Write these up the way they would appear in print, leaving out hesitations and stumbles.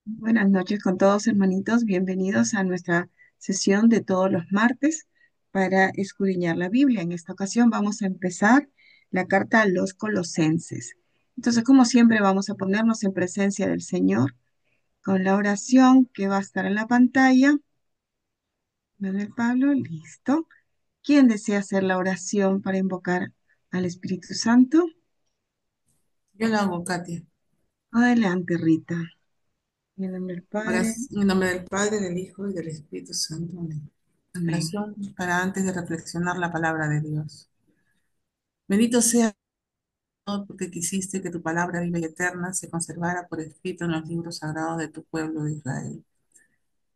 Buenas noches con todos, hermanitos. Bienvenidos a nuestra sesión de todos los martes para escudriñar la Biblia. En esta ocasión vamos a empezar la carta a los Colosenses. Entonces, como siempre, vamos a ponernos en presencia del Señor con la oración que va a estar en la pantalla. Manuel Pablo, listo. ¿Quién desea hacer la oración para invocar al Espíritu Santo? Yo lo hago, Katia. Adelante, Rita. En el nombre del Ahora, Padre. en nombre del Padre, del Hijo y del Espíritu Santo. Amén. Amén. Oración para antes de reflexionar la palabra de Dios. Bendito sea Dios porque quisiste que tu palabra viva y eterna se conservara por escrito en los libros sagrados de tu pueblo de Israel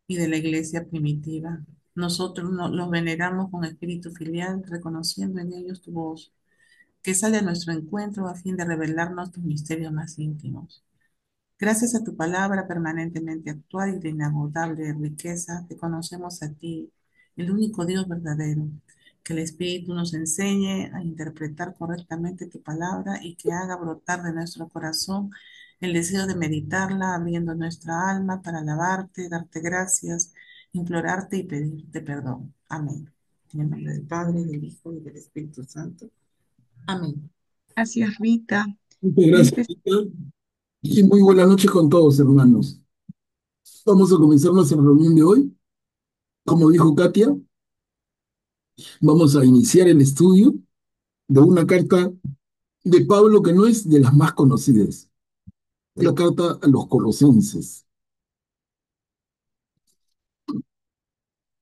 y de la iglesia primitiva. Nosotros los veneramos con espíritu filial, reconociendo en ellos tu voz, que sale a nuestro encuentro a fin de revelarnos tus misterios más íntimos. Gracias a tu palabra permanentemente actual y de inagotable riqueza, te conocemos a ti, el único Dios verdadero. Que el Espíritu nos enseñe a interpretar correctamente tu palabra y que haga brotar de nuestro corazón el deseo de meditarla, abriendo nuestra alma para alabarte, darte gracias, implorarte y pedirte perdón. Amén. En el nombre del Padre, del Hijo y del Espíritu Santo. Amén. Gracias, Rita. Muchas gracias, Empe- Rita, y muy buenas noches con todos, hermanos. Vamos a comenzar nuestra reunión de hoy. Como dijo Katia, vamos a iniciar el estudio de una carta de Pablo que no es de las más conocidas, la carta a los colosenses.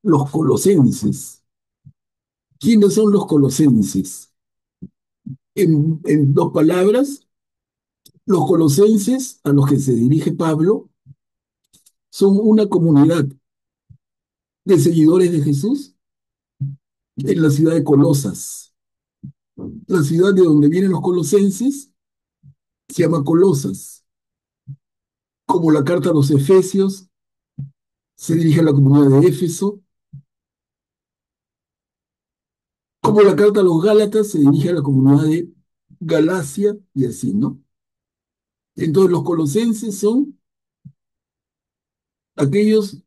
Los colosenses. ¿Quiénes son los colosenses? En dos palabras, los colosenses a los que se dirige Pablo son una comunidad de seguidores de Jesús en la ciudad de Colosas. La ciudad de donde vienen los colosenses se llama Colosas. Como la carta a los Efesios se dirige a la comunidad de Éfeso, como la carta a los Gálatas se dirige a la comunidad de Galacia y así, ¿no? Entonces los colosenses son aquellos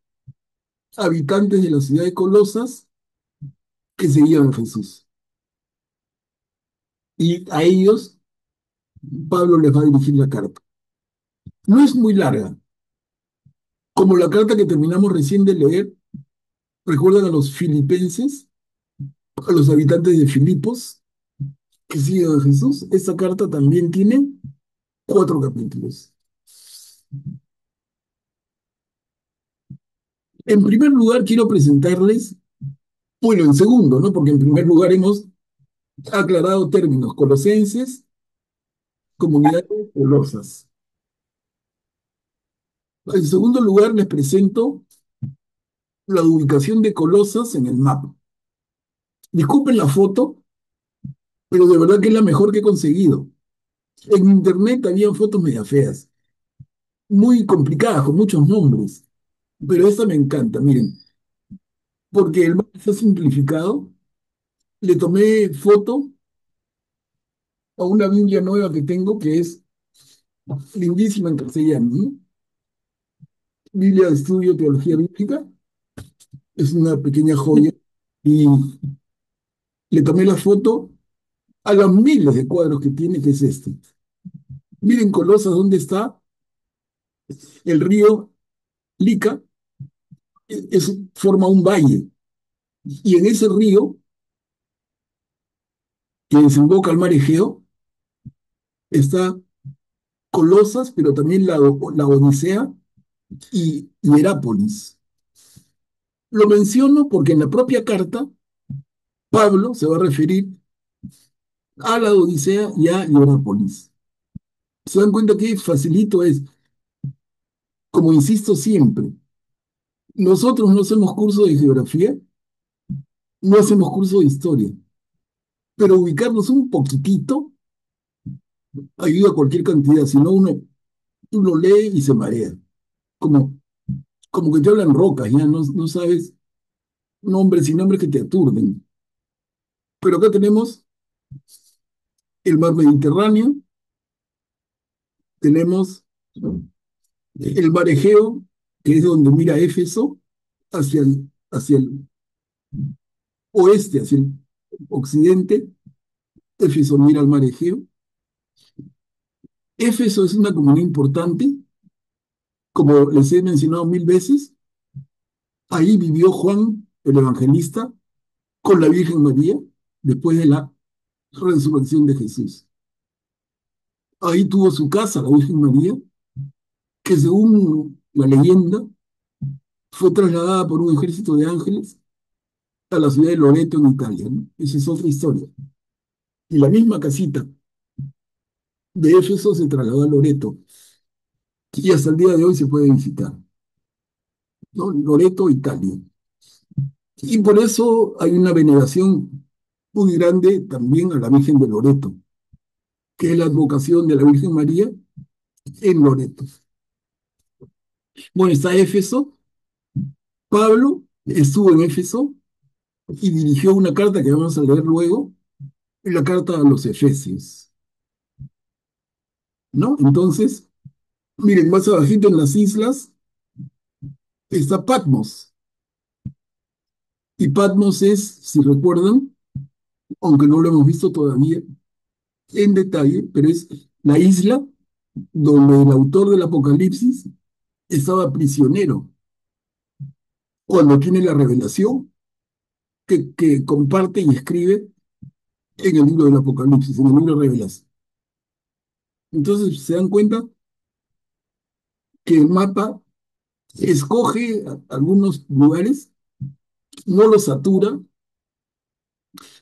habitantes de la ciudad de Colosas que seguían a Jesús. Y a ellos Pablo les va a dirigir la carta. No es muy larga, como la carta que terminamos recién de leer. ¿Recuerdan a los filipenses, a los habitantes de Filipos que siguen a Jesús? Esta carta también tiene 4 capítulos. En primer lugar, quiero presentarles, bueno, en segundo, ¿no? Porque en primer lugar hemos aclarado términos colosenses, comunidades colosas. En segundo lugar, les presento la ubicación de Colosas en el mapa. Disculpen la foto, pero de verdad que es la mejor que he conseguido. En internet habían fotos media feas, muy complicadas, con muchos nombres, pero esta me encanta, miren, porque el mapa está simplificado. Le tomé foto a una Biblia nueva que tengo, que es lindísima en castellano, ¿no? Biblia de Estudio Teología Bíblica, es una pequeña joya, y le tomé la foto a los miles de cuadros que tiene, que es este. Miren Colosas, ¿dónde está? El río Lica forma un valle, y en ese río, que desemboca al mar Egeo, está Colosas, pero también la Odisea y Hierápolis. Lo menciono porque en la propia carta Pablo se va a referir a la Odisea y a Hierápolis. Se dan cuenta que facilito es, como insisto siempre, nosotros no hacemos curso de geografía, no hacemos curso de historia, pero ubicarnos un poquitito ayuda a cualquier cantidad, si no uno lee y se marea, como, como que te hablan rocas, ya no sabes nombres y nombres que te aturden. Pero acá tenemos el mar Mediterráneo, tenemos El mar Egeo, que es donde mira Éfeso, hacia el oeste, hacia el occidente, Éfeso mira al mar Egeo. Éfeso es una comunidad importante, como les he mencionado mil veces. Ahí vivió Juan, el evangelista, con la Virgen María, después de la resurrección de Jesús. Ahí tuvo su casa, la Virgen María, que según la leyenda fue trasladada por un ejército de ángeles a la ciudad de Loreto en Italia, ¿no? Esa es otra historia. Y la misma casita de Éfeso se trasladó a Loreto y hasta el día de hoy se puede visitar, ¿no? Loreto, Italia. Y por eso hay una veneración muy grande también a la Virgen de Loreto, que es la advocación de la Virgen María en Loreto. Bueno, está Éfeso. Pablo estuvo en Éfeso y dirigió una carta que vamos a leer luego, la carta a los Efesios, ¿no? Entonces, miren, más abajito en las islas está Patmos. Y Patmos es, si recuerdan, aunque no lo hemos visto todavía en detalle, pero es la isla donde el autor del Apocalipsis estaba prisionero cuando tiene la revelación que comparte y escribe en el libro del Apocalipsis, en el libro de Revelación. Entonces se dan cuenta que el mapa escoge algunos lugares, no los satura,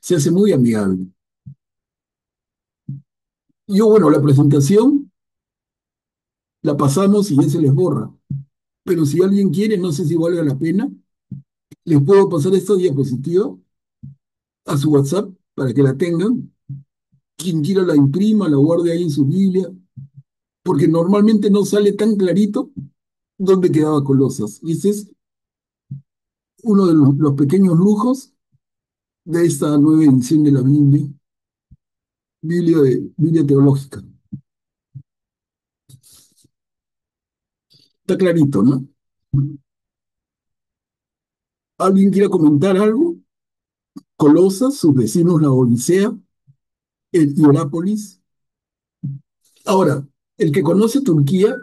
se hace muy amigable. Yo, bueno, la presentación la pasamos y ya se les borra, pero si alguien quiere, no sé si valga la pena, les puedo pasar esta diapositiva a su WhatsApp para que la tengan. Quien quiera la imprima, la guarde ahí en su Biblia, porque normalmente no sale tan clarito dónde quedaba Colosas. Y ese es uno de los pequeños lujos de esta nueva edición de la Biblia, Biblia teológica. Está clarito, ¿no? ¿Alguien quiere comentar algo? Colosas, sus vecinos, la Odisea, el Hierápolis. Ahora, el que conoce Turquía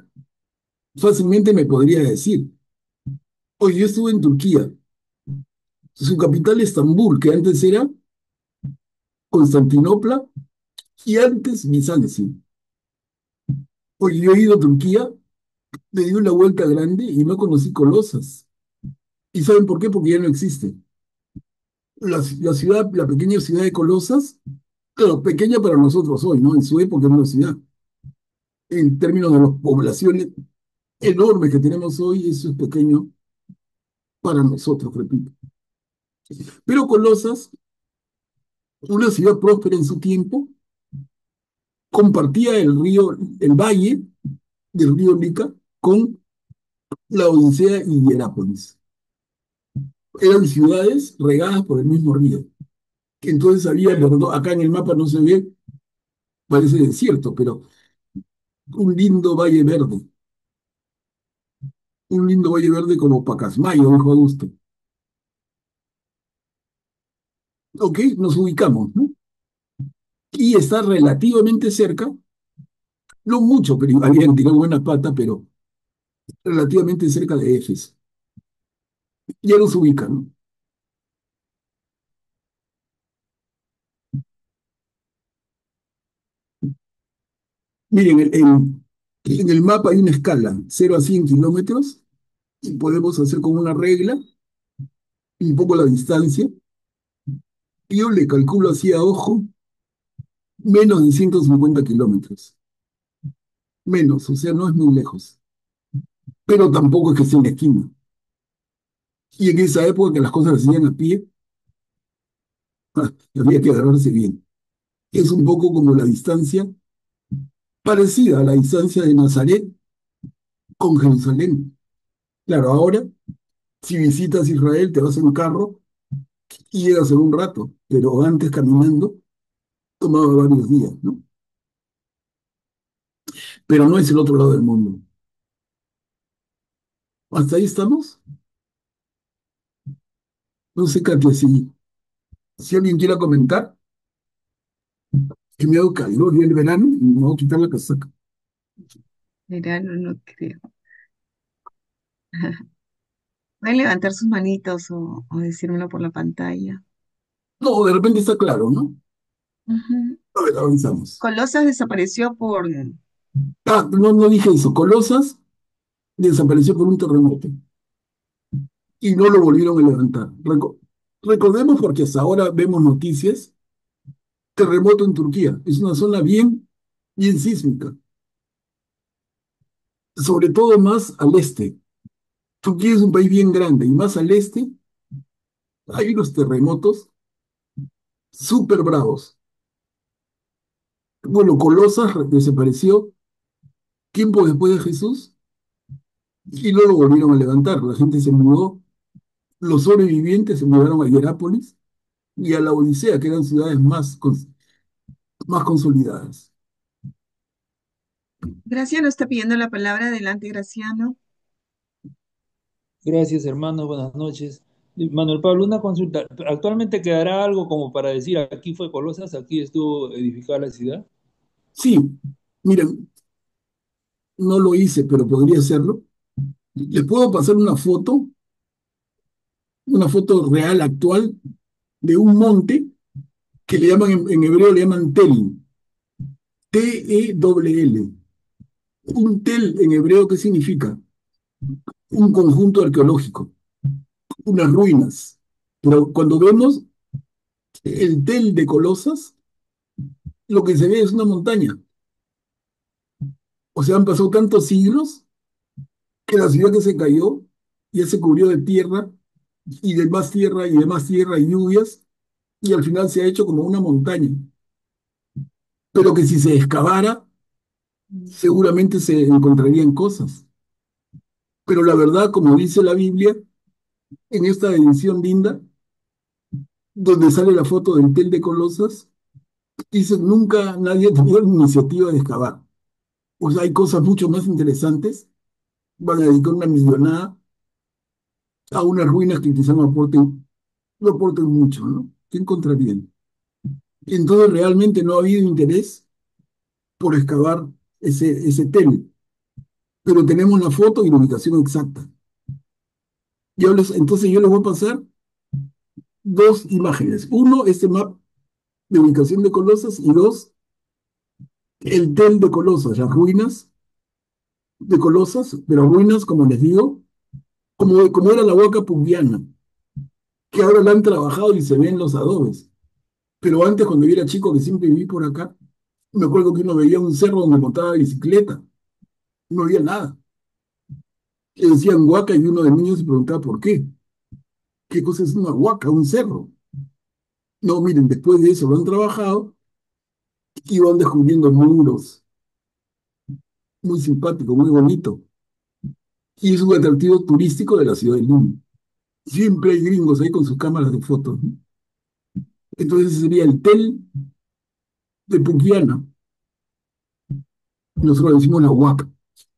fácilmente me podría decir, oye, yo estuve en Turquía, su capital Estambul, que antes era Constantinopla y antes Bizancio. Oye, yo he ido a Turquía, me di una vuelta grande y no conocí Colosas. ¿Y saben por qué? Porque ya no existe. La ciudad, la pequeña ciudad de Colosas, claro, pequeña para nosotros hoy, ¿no? En su época era una ciudad. En términos de las poblaciones enormes que tenemos hoy, eso es pequeño para nosotros, repito. Pero Colosas, una ciudad próspera en su tiempo, compartía el valle del río Lica con la Odisea y Hierápolis. Eran ciudades regadas por el mismo río. Entonces había, acá en el mapa no se ve, parece desierto, pero un lindo valle verde. Un lindo valle verde como Pacasmayo, dijo Augusto. Ok, nos ubicamos, ¿no? Y está relativamente cerca, no mucho, pero habían tirado buena pata, pero relativamente cerca de Éfeso. Ya nos ubican, ¿no? Miren, en el mapa hay una escala, 0 a 100 kilómetros, y podemos hacer como una regla, un poco la distancia. Yo le calculo así a ojo, menos de 150 kilómetros. Menos, o sea, no es muy lejos. Pero tampoco es que sea en la esquina. Y en esa época que las cosas se hacían a pie, había que agarrarse bien. Es un poco como la distancia, parecida a la distancia de Nazaret con Jerusalén. Claro, ahora, si visitas Israel, te vas en un carro y llegas en un rato, pero antes caminando tomaba varios días, ¿no? Pero no es el otro lado del mundo. ¿Hasta ahí estamos? No sé, Katia, si alguien quiera comentar, que me hago calor y el verano, y me voy a quitar la casaca. Verano, no creo. Pueden levantar sus manitos o decírmelo por la pantalla. No, de repente está claro, ¿no? Ujú. A ver, avanzamos. Colosas desapareció por... Ah, no, no dije eso. Colosas desapareció por un terremoto y no lo volvieron a levantar. Recordemos porque hasta ahora vemos noticias, terremoto en Turquía. Es una zona bien sísmica, sobre todo más al este. Turquía es un país bien grande y más al este hay unos terremotos súper bravos. Bueno, Colosas desapareció tiempo después de Jesús y no lo volvieron a levantar. La gente se mudó, los sobrevivientes se mudaron a Hierápolis y a la Odisea, que eran ciudades más consolidadas. Graciano está pidiendo la palabra. Adelante, Graciano. Gracias, hermano. Buenas noches. Manuel Pablo, una consulta. ¿Actualmente quedará algo como para decir aquí fue Colosas, aquí estuvo edificada la ciudad? Sí, miren, no lo hice, pero podría hacerlo. Les puedo pasar una foto real, actual, de un monte que le llaman, en hebreo le llaman Tel, T-E-L-L. Un tel en hebreo, ¿qué significa? Un conjunto arqueológico, unas ruinas. Pero cuando vemos el tel de Colosas, lo que se ve es una montaña. O sea, han pasado tantos siglos que la ciudad que se cayó ya se cubrió de tierra y de más tierra y de más tierra y lluvias y al final se ha hecho como una montaña. Pero que si se excavara, seguramente se encontrarían cosas. Pero la verdad, como dice la Biblia, en esta edición linda, donde sale la foto del tel de Colosas, dice, nunca nadie ha tenido la iniciativa de excavar. O sea, hay cosas mucho más interesantes. Van a dedicar una millonada a unas ruinas que quizás no aporten mucho, ¿no? ¿Qué encontrarían? Entonces realmente no ha habido interés por excavar ese tel, pero tenemos la foto y la ubicación exacta. Entonces yo les voy a pasar dos imágenes. Uno, este mapa de ubicación de Colosas y dos, el tel de Colosas, las ruinas de Colosas, pero ruinas, como les digo, como era la Huaca Pugliana, que ahora la han trabajado y se ven los adobes. Pero antes, cuando yo era chico, que siempre viví por acá, me acuerdo que uno veía un cerro donde montaba bicicleta, no había nada. Le decían huaca y uno de niños se preguntaba por qué. ¿Qué cosa es una huaca, un cerro? No, miren, después de eso lo han trabajado y van descubriendo muros, muy simpático, muy bonito. Y es un atractivo turístico de la ciudad de Lima. Siempre hay gringos ahí con sus cámaras de fotos, ¿no? Entonces ese sería el tel de Puquiana. Nosotros le decimos la huaca.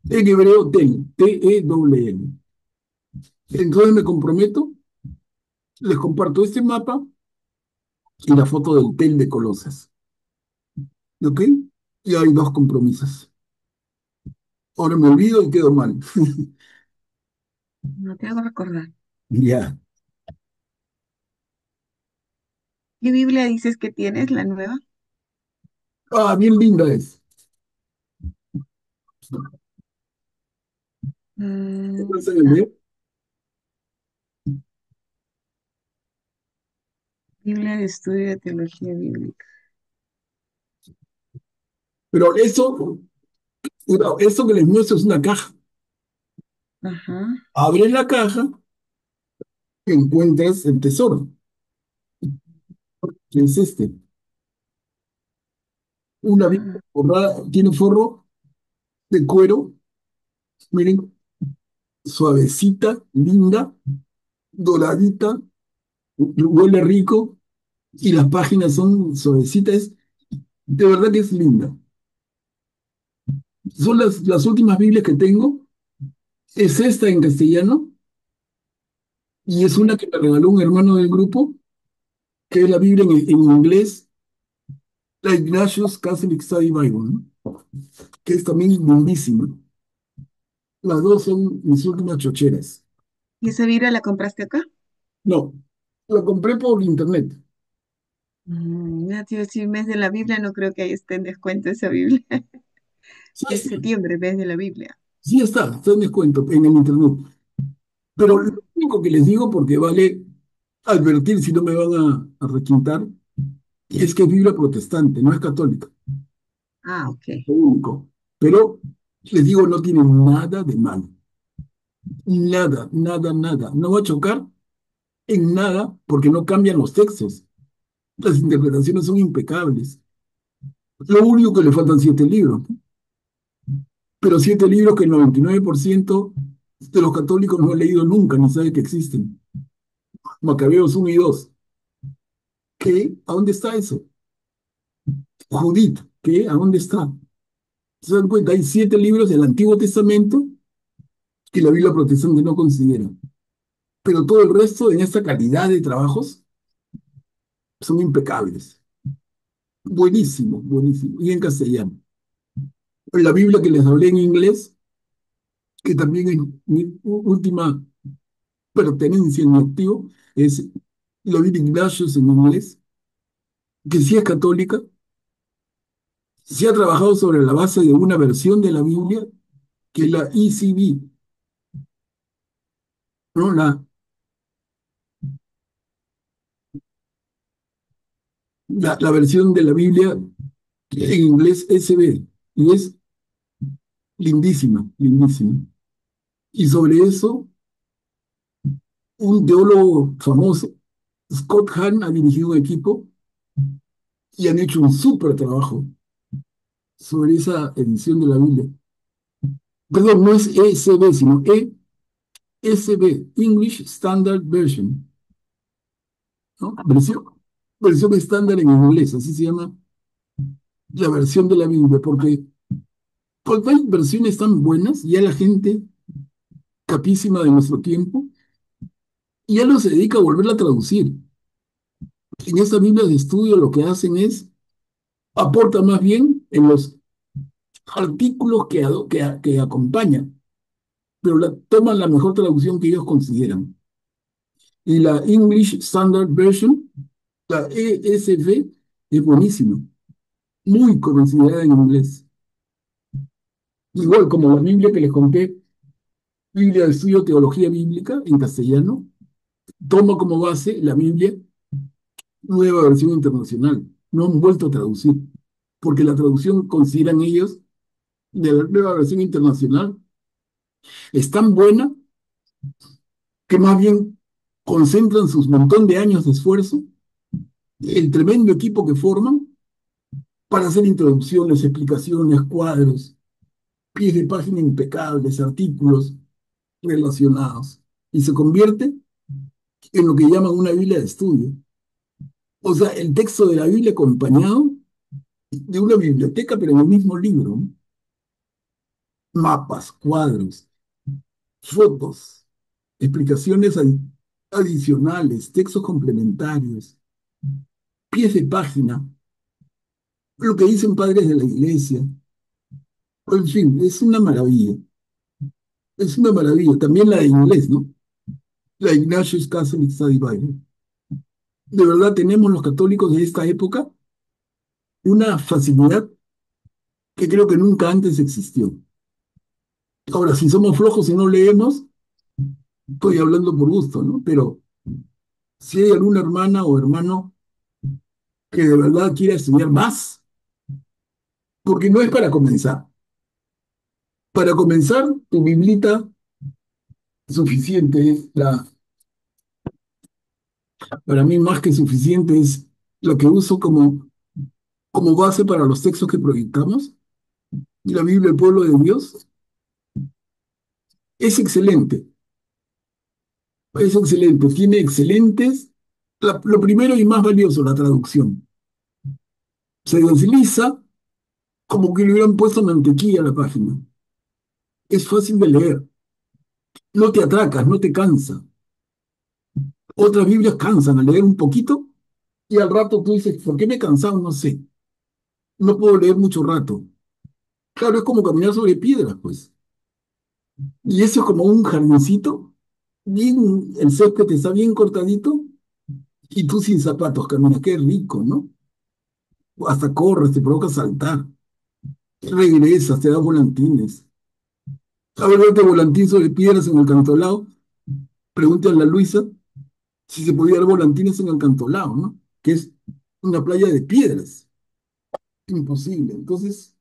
En hebreo, tel, T-E-L-L. Entonces me comprometo, les comparto este mapa y la foto del tel de Colosas. ¿Ok? Y hay dos compromisos. Ahora me olvido y quedo mal. No te hago recordar. Ya. ¿Qué Biblia dices que tienes, la nueva? Ah, bien linda es. ¿Qué pasa en el La medio? Biblia de Estudio de Teología Bíblica. Pero eso que les muestro es una caja. Ajá. Abres la caja y encuentras el tesoro, que es este. Una Biblia Ah, forrada, tiene forro de cuero, miren, suavecita, linda, doradita, huele rico y las páginas son suavecitas. De verdad que es linda. Son las últimas Biblias que tengo Es esta en castellano y es una Ya. que me regaló un hermano del grupo, que es la Biblia en inglés, la Ignatius Catholic Study Bible, ¿no? Que es también lindísima. Las dos son mis últimas chocheras. ¿Y esa Biblia la compraste acá? No, la compré por internet. Ya te iba a decir, mes de la Biblia, no creo que ahí esté en descuento esa Biblia. Sí, Es sí, septiembre, mes de la Biblia. sí está en descuento en el internet. Pero lo Ah, único que les digo, porque vale advertir si no me van a requintar, es que es Biblia protestante, no es católica, ok. lo único. Pero les digo, no tiene nada de malo. Nada, nada, nada. No va a chocar en nada porque no cambian los textos. Las interpretaciones son impecables. Lo único que le faltan 7 libros, ¿no? Pero 7 libros que el 99% de los católicos no han leído nunca, ni sabe que existen. Macabeos 1 y 2. ¿Qué? ¿A dónde está eso? Judith, ¿qué? ¿A dónde está? ¿Se dan cuenta? Hay 7 libros del Antiguo Testamento que la Biblia protestante no considera. Pero todo el resto, en esta calidad de trabajos, son impecables. Buenísimo, buenísimo. Y en castellano. La Biblia que les hablé en inglés, que también es mi última pertenencia en mi activo, es la Biblia Ignatius en inglés, que sí es católica, sí ha trabajado sobre la base de una versión de la Biblia, que es la ECV, ¿no? La versión de la Biblia en inglés SB, y es lindísima, lindísima. Y sobre eso, un teólogo famoso, Scott Hahn, ha dirigido un equipo y han hecho un súper trabajo sobre esa edición de la Biblia. Perdón, no es ESB, sino ESB, English Standard Version, ¿no? Versión estándar en inglés, así se llama la versión de la Biblia, porque cuando hay versiones tan buenas, ya la gente capísima de nuestro tiempo, ya no se dedica a volverla a traducir. En esta Biblia de estudio lo que hacen es, aporta más bien en los artículos que acompañan, pero toman la mejor traducción que ellos consideran. Y la English Standard Version, la ESV, es buenísima, muy considerada en inglés. Igual como la Biblia que les conté, Biblia de Estudio Teología Bíblica en castellano, toma como base la Biblia Nueva Versión Internacional. No han vuelto a traducir, porque la traducción, consideran ellos, de la Nueva Versión Internacional es tan buena que más bien concentran sus montón de años de esfuerzo, el tremendo equipo que forman, para hacer introducciones, explicaciones, cuadros, pies de página impecables, artículos relacionados. Y se convierte en lo que llaman una Biblia de estudio. O sea, el texto de la Biblia acompañado de una biblioteca, pero en el mismo libro, ¿no? Mapas, cuadros, fotos, explicaciones adicionales, textos complementarios, pies de página, lo que dicen padres de la iglesia. En fin, es una maravilla. Es una maravilla. También la de inglés, ¿no? La Ignatius Catholic Study Bible. De verdad, tenemos los católicos de esta época una facilidad que creo que nunca antes existió. Ahora, si somos flojos y no leemos, estoy hablando por gusto, ¿no? Pero si hay alguna hermana o hermano que de verdad quiera estudiar más, porque no es para comenzar. Para comenzar, tu biblita suficiente es para mí más que suficiente es lo que uso como base para los textos que proyectamos. La Biblia, el pueblo de Dios, es excelente, es excelente, tiene excelentes, lo primero y más valioso, la traducción. Se desliza como que le hubieran puesto mantequilla a la página. Es fácil de leer. No te atracas, no te cansa. Otras Biblias cansan al leer un poquito y al rato tú dices, ¿por qué me he cansado? No sé. No puedo leer mucho rato. Claro, es como caminar sobre piedras, pues. Y eso es como un jardincito, bien, el césped está bien cortadito y tú sin zapatos caminas. Qué rico, ¿no? Hasta corres, te provoca saltar. Regresas, te das volantines. A ver, date volantín sobre piedras en el cantolao. Pregúntale a la Luisa si se podía dar volantines en el cantolao, ¿no? Que es una playa de piedras. Imposible. Entonces,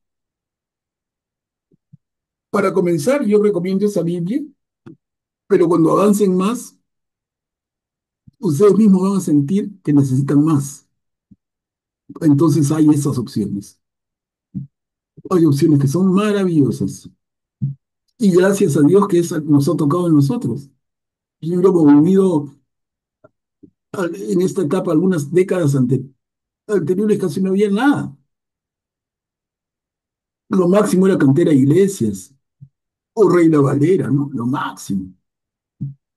para comenzar, yo recomiendo esa Biblia, pero cuando avancen más, ustedes mismos van a sentir que necesitan más. Entonces hay esas opciones. Hay opciones que son maravillosas. Y gracias a Dios que nos ha tocado en nosotros. Yo lo hemos vivido en esta etapa algunas décadas anteriores casi no había nada. Lo máximo era cantera de iglesias o Reina Valera, ¿no? Lo máximo.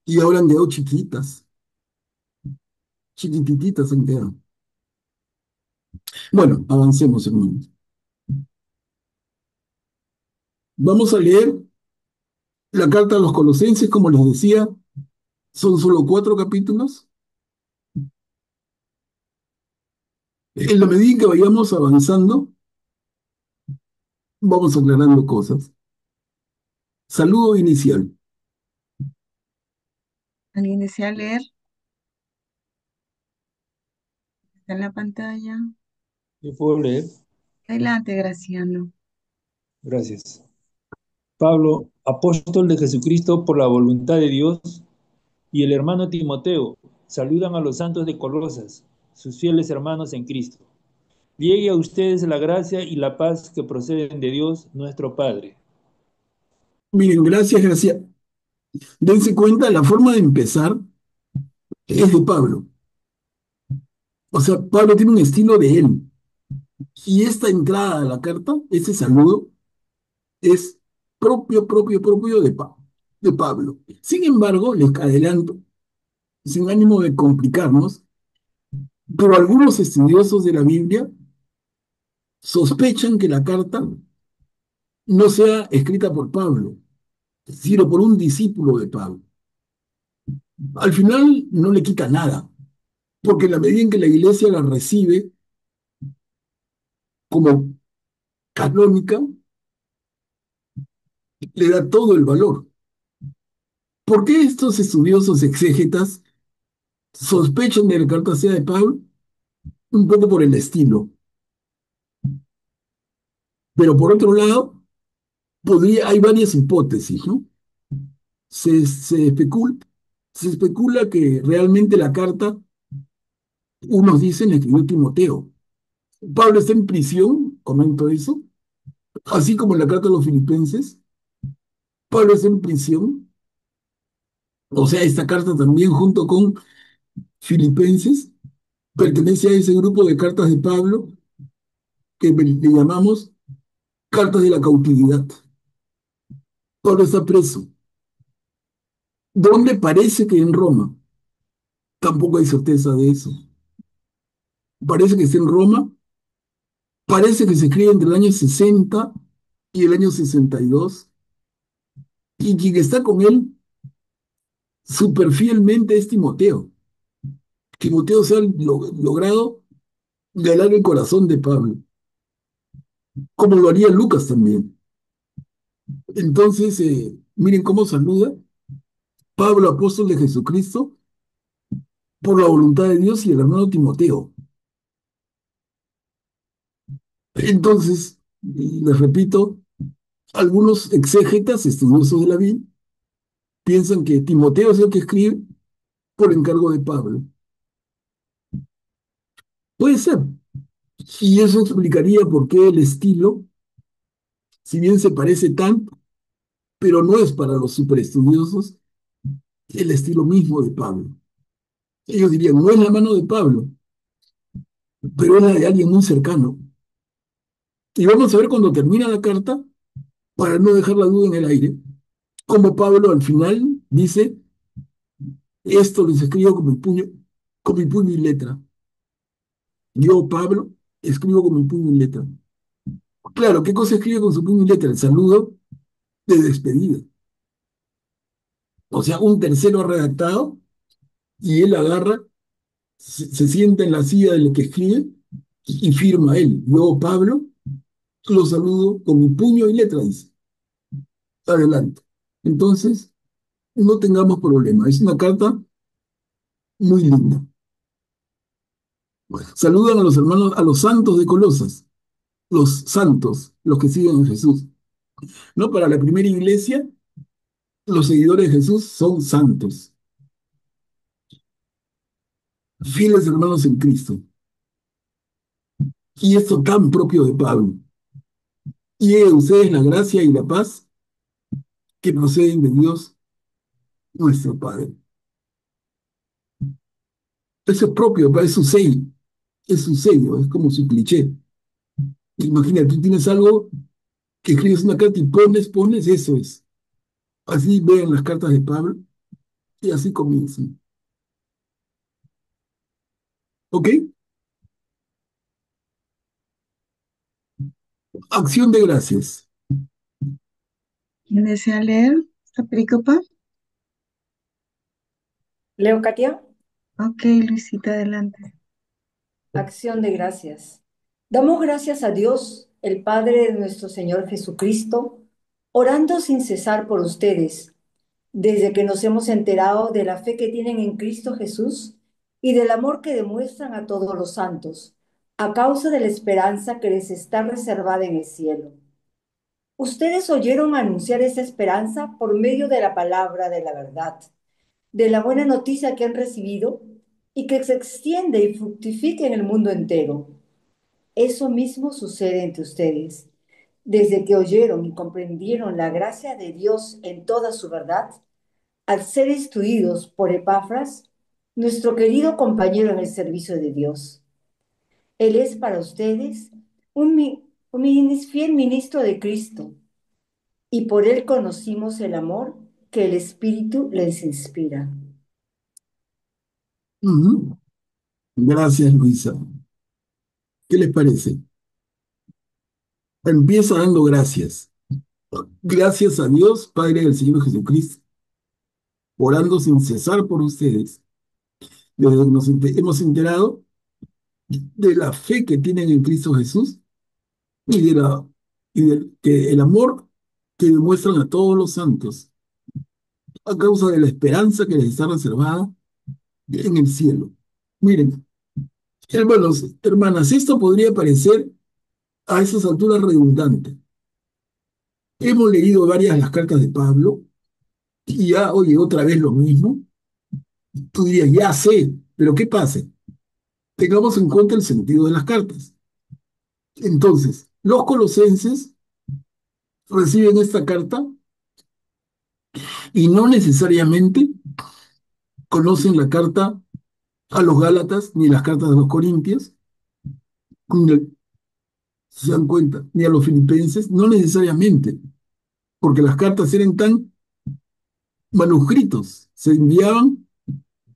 Y ahora han quedado chiquitas, chiquititas han quedado. Bueno, avancemos, hermanos. Vamos a leer la carta a los Colosenses, como les decía, son solo 4 capítulos. En la medida en que vayamos avanzando, vamos aclarando cosas. Saludo inicial. Al iniciar leer, está en la pantalla. Yo puedo leer. Adelante, Graciano. Gracias. Pablo, apóstol de Jesucristo por la voluntad de Dios, y el hermano Timoteo, saludan a los santos de Colosas, sus fieles hermanos en Cristo. Llegue a ustedes la gracia y la paz que proceden de Dios, nuestro Padre. Miren, gracias. Dense cuenta, la forma de empezar es de Pablo. O sea, Pablo tiene un estilo de él. Y esta entrada a la carta, ese saludo, es propio de Pablo. Sin embargo, les adelanto, sin ánimo de complicarnos, pero algunos estudiosos de la Biblia sospechan que la carta no sea escrita por Pablo, sino por un discípulo de Pablo. Al final no le quita nada, porque en la medida en que la iglesia la recibe como canónica, le da todo el valor. ¿Por qué estos estudiosos exégetas sospechan de que la carta sea de Pablo? Un poco por el estilo. Pero por otro lado, hay varias hipótesis, ¿no? Se, se especula, se especula que realmente la carta, unos dicen, la escribió Timoteo. Pablo está en prisión, comento eso, así como en la carta a los filipenses. Pablo está en prisión, o sea, esta carta también junto con Filipenses pertenece a ese grupo de cartas de Pablo que le llamamos cartas de la cautividad. Pablo está preso. ¿Dónde? Parece que en Roma? Tampoco hay certeza de eso. Parece que está en Roma, parece que se escribe entre el año 60 y el año 62, y quien está con él súper fielmente es Timoteo. Timoteo se ha logrado ganar el corazón de Pablo, como lo haría Lucas también. Entonces, miren cómo saluda Pablo, apóstol de Jesucristo, por la voluntad de Dios, y el hermano Timoteo. Entonces, les repito, algunos exégetas, estudiosos de la Biblia, piensan que Timoteo es el que escribe por encargo de Pablo. Puede ser. Y eso explicaría por qué el estilo, si bien se parece tanto, pero no es para los superestudiosos el estilo mismo de Pablo. Ellos dirían, no es la mano de Pablo, pero es la de alguien muy cercano. Y vamos a ver cuando termina la carta, para no dejar la duda en el aire, Como Pablo al final dice, esto les escribo con mi puño y letra. Yo, Pablo, escribo con mi puño y letra. Claro, ¿qué cosa escribe con su puño y letra? El saludo de despedida. O sea, un tercero ha redactado y él agarra, se sienta en la silla del que escribe y firma él. Yo, Pablo, lo saludo con mi puño y letra, dice. Adelante. Entonces, no tengamos problema. Es una carta muy linda. Saludan a los hermanos, a los santos de Colosas, los santos, los que siguen a Jesús. ¿No? Para la primera iglesia, los seguidores de Jesús son santos, fieles hermanos en Cristo. Y esto tan propio de Pablo. Y de ustedes la gracia y la paz que proceden de Dios nuestro Padre. Eso es propio, es su sello, es como su cliché. Imagina, tú tienes algo que escribes una carta y pones, eso es. Así vean las cartas de Pablo y así comienzan. ¿Ok? Acción de gracias. ¿Quién desea leer esta pericopa? Leo, Katia, Ok, Luisita, adelante. acción de gracias. Damos gracias a Dios, el Padre de nuestro Señor Jesucristo, orando sin cesar por ustedes, desde que nos hemos enterado de la fe que tienen en Cristo Jesús y del amor que demuestran a todos los santos, a causa de la esperanza que les está reservada en el cielo. Ustedes oyeron anunciar esa esperanza por medio de la palabra de la verdad, de la buena noticia que han recibido y que se extiende y fructifique en el mundo entero. Eso mismo sucede entre ustedes. Desde que oyeron y comprendieron la gracia de Dios en toda su verdad, al ser instruidos por Epafras, nuestro querido compañero en el servicio de Dios. Él es para ustedes un fiel ministro de Cristo, y por él conocimos el amor que el Espíritu les inspira. Ujú. Gracias, Luisa. ¿Qué les parece? Empieza dando gracias. Gracias a Dios, Padre del Señor Jesucristo, orando sin cesar por ustedes. Desde que hemos enterado de la fe que tienen en Cristo Jesús y que el amor que demuestran a todos los santos a causa de la esperanza que les está reservada en el cielo. Miren, hermanos, hermanas, esto podría parecer a esas alturas redundante. Hemos leído varias las cartas de Pablo y ya, oye, otra vez lo mismo. Tú dirías, ya sé, pero ¿qué pasa? Tengamos en cuenta el sentido de las cartas. Entonces, los colosenses reciben esta carta y no necesariamente conocen la carta a los Gálatas ni las cartas de los Corintios, ni, se dan cuenta, ni a los filipenses, no necesariamente, porque las cartas eran tan manuscritos, se enviaban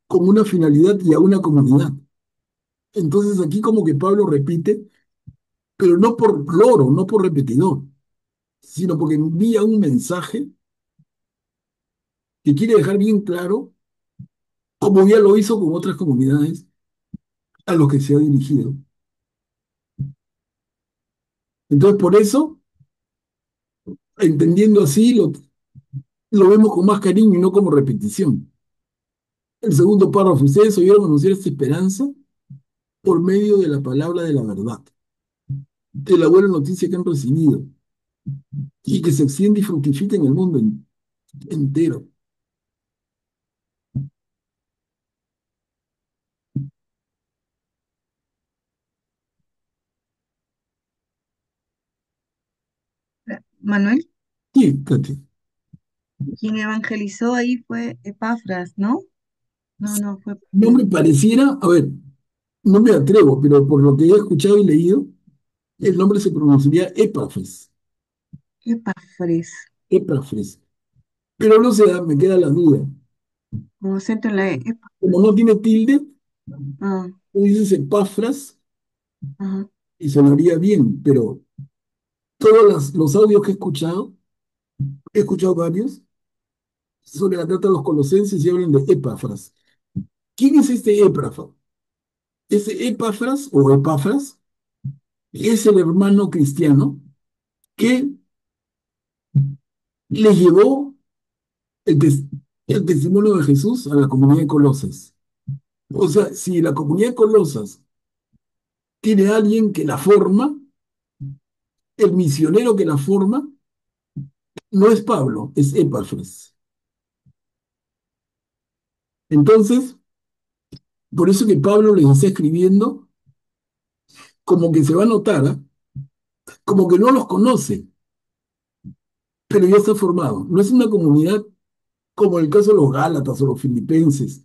con una finalidad y a una comunidad. Entonces aquí como que Pablo repite, pero no por loro, no por repetidor, sino porque envía un mensaje que quiere dejar bien claro, como ya lo hizo con otras comunidades a los que se ha dirigido. Entonces, por eso, entendiendo así, lo vemos con más cariño y no como repetición. El segundo párrafo, ustedes oyeron anunciar esta esperanza por medio de la palabra de la verdad, de la buena noticia que han recibido y que se extiende y fructifica en el mundo entero. Manuel, Sí, Katy. quien evangelizó ahí fue Epafras, ¿no? No fue No me Pablo. pareciera, a ver, no me atrevo, pero por lo que he escuchado y leído, el nombre se pronunciaría Epafres. Epafres. Epafres. Pero no se da, me queda la duda. Con acento en la E. Epa. Como no tiene tilde, Ah, tú dices Epafras ajá. y sonaría bien, pero todos los audios que he escuchado varios, sobre la carta a los colosenses y hablan de Epafras. ¿Quién es este Epafras? Ese Epafras o Epafras es el hermano cristiano que le llevó el, tes- el testimonio de Jesús a la comunidad de Colosas. O sea, si la comunidad de Colosas tiene a alguien que la forma, el misionero que la forma no es Pablo, es Epafras. Entonces, por eso que Pablo les está escribiendo como que se va a notar, ¿ah? Como que no los conoce, pero ya está formado. No es una comunidad como el caso de los Gálatas o los Filipenses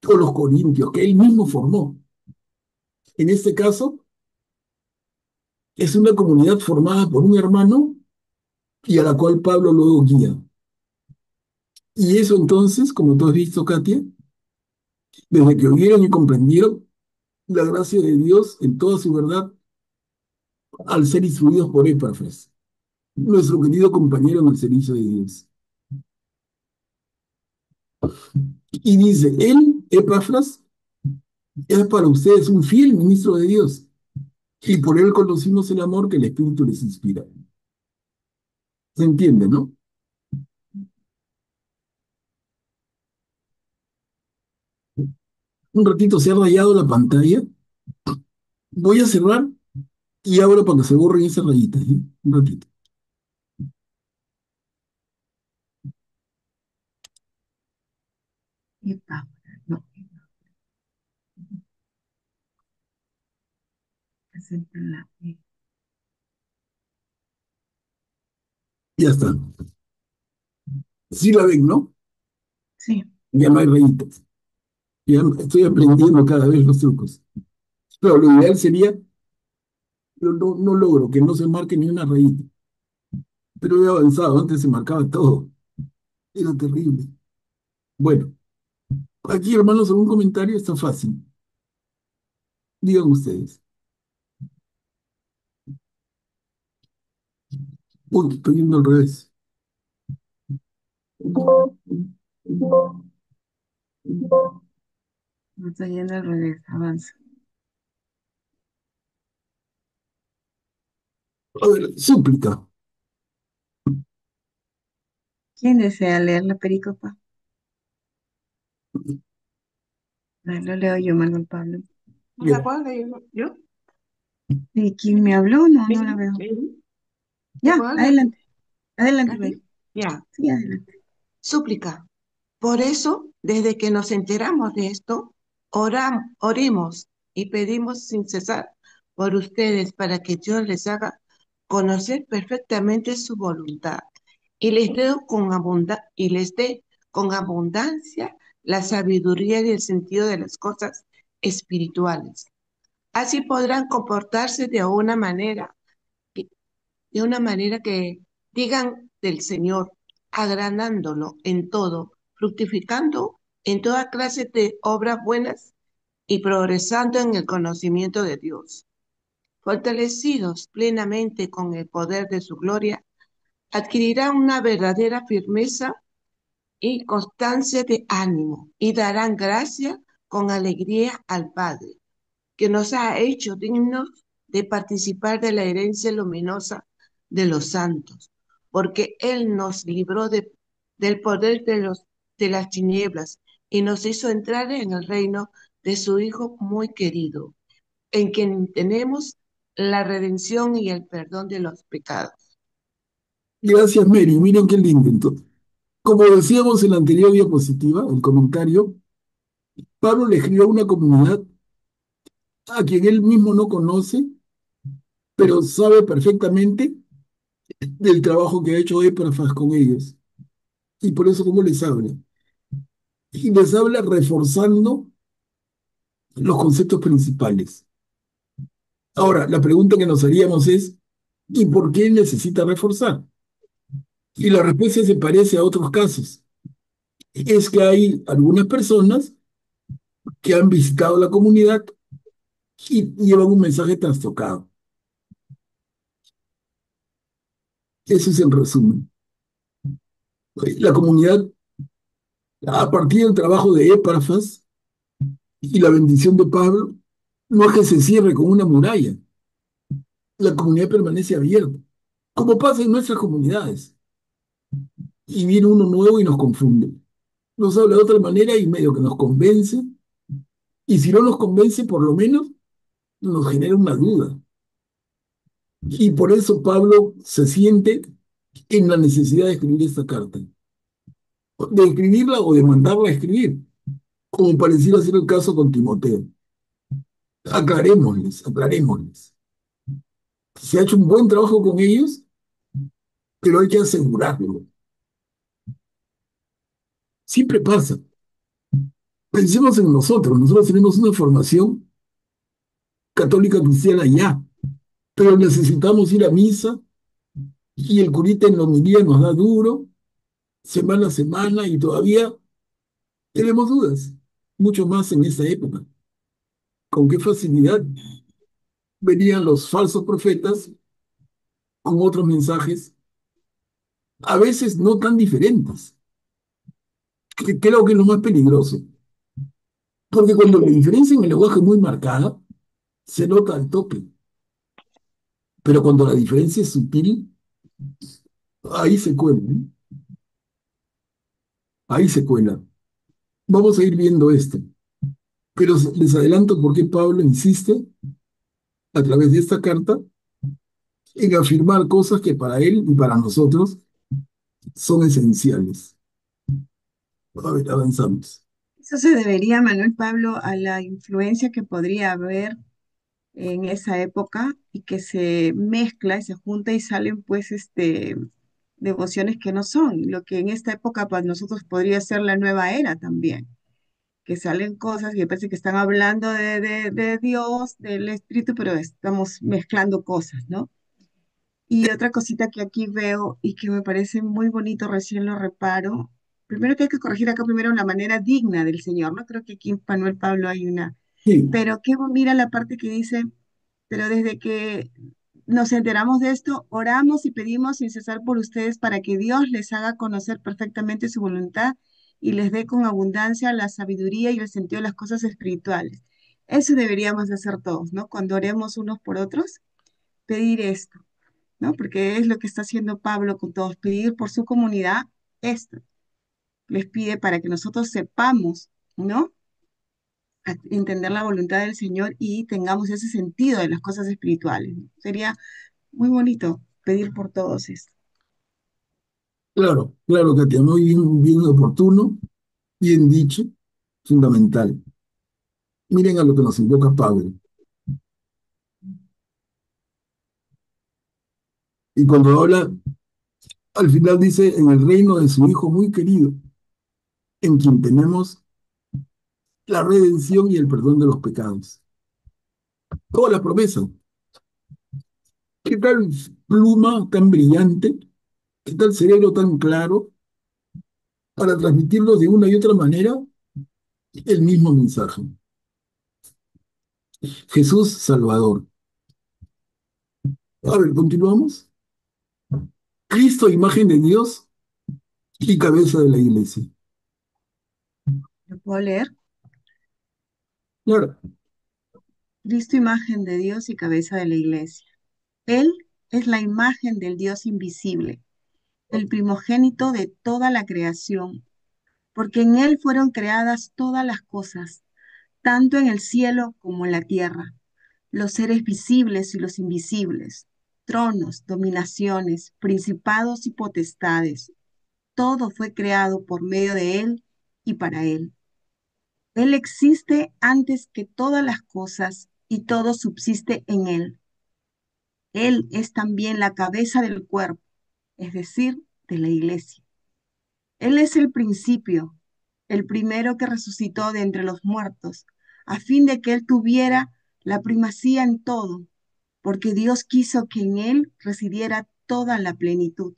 o los Corintios, que él mismo formó. En este caso, es una comunidad formada por un hermano y a la cual Pablo luego guía. Y eso entonces, como tú has visto, Katia, desde que oyeron y comprendieron la gracia de Dios en toda su verdad al ser instruidos por Epafras, nuestro querido compañero en el servicio de Dios. Y dice, él, Epafras, es para ustedes un fiel ministro de Dios, y por él conocimos el amor que el Espíritu les inspira. ¿Se entiende, no? Un ratito se ha rayado la pantalla. Voy a cerrar y abro para que se borren esas rayitas, ¿eh? Un ratito. Epa. No, acento en la E. Ya está. Sí la ven, ¿no? Sí. Ya no hay rayitas. Ya estoy aprendiendo cada vez los trucos. Pero lo ideal sería, yo no logro que no se marque ni una rayita. Pero he avanzado, antes se marcaba todo. Era terrible. Bueno, aquí, hermanos, algún comentario está fácil. Digan ustedes. Uy, estoy yendo al revés. No estoy yendo al revés. Avanza. A ver, súplica. ¿Quién desea leer la pericopa? Lo leo yo, Manuel Pablo. ¿La Ya, puedo leer yo? ¿Y quién me habló? No, no la Sí, veo. sí. ¿La Ya, puedo leer? adelante. Adelante, Rey. ¿Así? Ya. Sí, adelante. Súplica. Por eso, desde que nos enteramos de esto, oremos y pedimos sin cesar por ustedes para que Dios les haga conocer perfectamente su voluntad y les dé con abundancia la sabiduría y el sentido de las cosas espirituales. Así podrán comportarse de una manera que digan del Señor, agradándolo en todo, fructificando en toda clase de obras buenas y progresando en el conocimiento de Dios. Fortalecidos plenamente con el poder de su gloria, adquirirán una verdadera firmeza y constancia de ánimo y darán gracia con alegría al Padre, que nos ha hecho dignos de participar de la herencia luminosa de los santos, porque Él nos libró del poder de las tinieblas y nos hizo entrar en el reino de su Hijo muy querido, en quien tenemos la redención y el perdón de los pecados. gracias, Mary. Miren qué lindo. Entonces, como decíamos en la anterior diapositiva, el comentario, Pablo le escribió a una comunidad a quien él mismo no conoce, pero sabe perfectamente del trabajo que ha hecho Epafras con ellos. Y por eso, ¿cómo les habla? Y les habla reforzando los conceptos principales. Ahora, la pregunta que nos haríamos es, ¿y por qué necesita reforzar? Y la respuesta se parece a otros casos. Es que hay algunas personas que han visitado la comunidad y llevan un mensaje trastocado. Eso es el resumen. La comunidad, a partir del trabajo de Epafras y la bendición de Pablo, no es que se cierre con una muralla. La comunidad permanece abierta, como pasa en nuestras comunidades. Y viene uno nuevo y nos confunde. Nos habla de otra manera y medio que nos convence. Y si no nos convence, por lo menos nos genera una duda. Y por eso Pablo se siente en la necesidad de escribir esta carta, de escribirla o de mandarla a escribir, como pareciera ser el caso con Timoteo. Aclarémosles, aclarémosles. Se ha hecho un buen trabajo con ellos, pero hay que asegurarlo. Siempre pasa. Pensemos en nosotros. Nosotros tenemos una formación católica cristiana ya, pero necesitamos ir a misa y el curita en la homilía nos da duro, semana a semana, y todavía tenemos dudas, mucho más en esta época. Con qué facilidad venían los falsos profetas con otros mensajes, a veces no tan diferentes, que creo que es lo más peligroso. Porque cuando la diferencia en el lenguaje es muy marcada, se nota al toque. Pero cuando la diferencia es sutil, ahí se cuela, ¿no? Ahí se cuela. Vamos a ir viendo esto. Pero les adelanto por qué Pablo insiste a través de esta carta en afirmar cosas que para él y para nosotros son esenciales. A ver, avanzamos. Eso se debería, Manuel Pablo, a la influencia que podría haber en esa época y que se mezcla y se junta y salen pues devociones que no son, lo que en esta época para nosotros podría ser la nueva era también, que salen cosas que parece que están hablando de Dios, del Espíritu, pero estamos mezclando cosas, ¿no? Y otra cosita que aquí veo y que me parece muy bonito, recién lo reparo, primero que hay que corregir acá primero la manera digna del Señor, ¿no? Creo que aquí en Manuel Pablo hay una, Sí, pero mira la parte que dice, pero desde que nos enteramos de esto, oramos y pedimos sin cesar por ustedes para que Dios les haga conocer perfectamente su voluntad y les dé con abundancia la sabiduría y el sentido de las cosas espirituales. Eso deberíamos de hacer todos, ¿no? Cuando oremos unos por otros, pedir esto, ¿no? Porque es lo que está haciendo Pablo con todos, pedir por su comunidad esto. Les pide para que nosotros sepamos, ¿no? Entender la voluntad del Señor y tengamos ese sentido de las cosas espirituales, ¿no? Sería muy bonito pedir por todos esto. claro, claro, Katia, muy bien, bien oportuno, bien dicho, fundamental. Miren a lo que nos invoca Pablo. Y cuando habla, al final dice, en el reino de su Hijo muy querido, en quien tenemos la redención y el perdón de los pecados. Toda la promesa. ¿Qué tal pluma tan brillante? ¿Qué tal cerebro tan claro para transmitirlo de una y otra manera el mismo mensaje? Jesús Salvador. A ver, continuamos. Cristo, imagen de Dios y cabeza de la iglesia. ¿Lo puedo leer? Claro, Cristo, imagen de Dios y cabeza de la iglesia. Él es la imagen del Dios invisible, el primogénito de toda la creación, porque en Él fueron creadas todas las cosas, tanto en el cielo como en la tierra, los seres visibles y los invisibles, tronos, dominaciones, principados y potestades. Todo fue creado por medio de Él y para Él. Él existe antes que todas las cosas y todo subsiste en Él. Él es también la cabeza del cuerpo, es decir, de la iglesia. Él es el principio, el primero que resucitó de entre los muertos, a fin de que Él tuviera la primacía en todo, porque Dios quiso que en Él residiera toda la plenitud.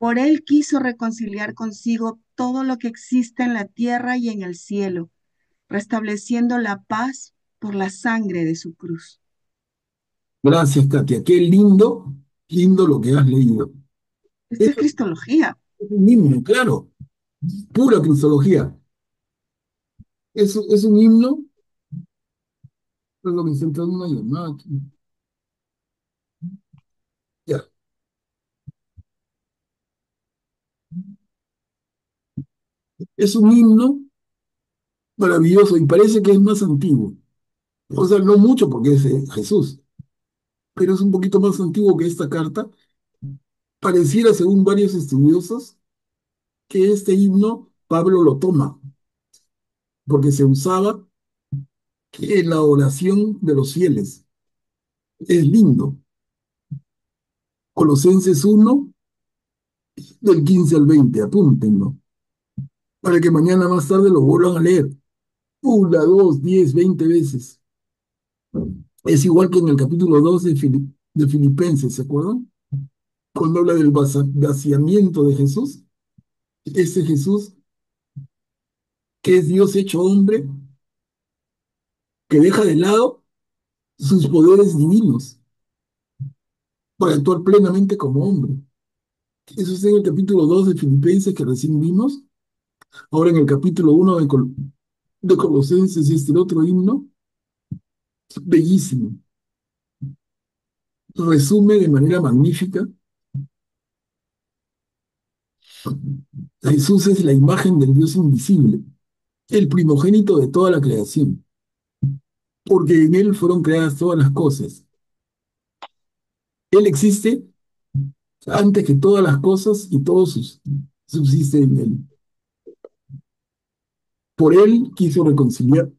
Por él quiso reconciliar consigo todo lo que existe en la tierra y en el cielo, restableciendo la paz por la sangre de su cruz. Gracias, Katia. Qué lindo, lindo lo que has leído. Esto es Eso cristología. es un himno, claro, pura cristología. Es un himno, es lo que se entra en una llamada aquí. Ya. Es un himno maravilloso y parece que es más antiguo. O sea, no mucho porque es Jesús, pero es un poquito más antiguo que esta carta. Pareciera, según varios estudiosos, que este himno Pablo lo toma, porque se usaba en la oración de los fieles. Es lindo. Colosenses 1, del 15 al 20, apúntenlo, para que mañana más tarde lo vuelvan a leer. Una, dos, 10, 20 veces. Es igual que en el capítulo 2 de Filipenses, ¿se acuerdan? Cuando habla del vaciamiento de Jesús, ese Jesús que es Dios hecho hombre, que deja de lado sus poderes divinos para actuar plenamente como hombre. Eso está en el capítulo 2 de Filipenses que recién vimos. Ahora en el capítulo 1 de Colosenses y este otro himno, bellísimo. Resume de manera magnífica. Jesús es la imagen del Dios invisible, el primogénito de toda la creación, porque en Él fueron creadas todas las cosas. Él existe antes que todas las cosas y todo subsiste en Él. Por Él quiso reconciliar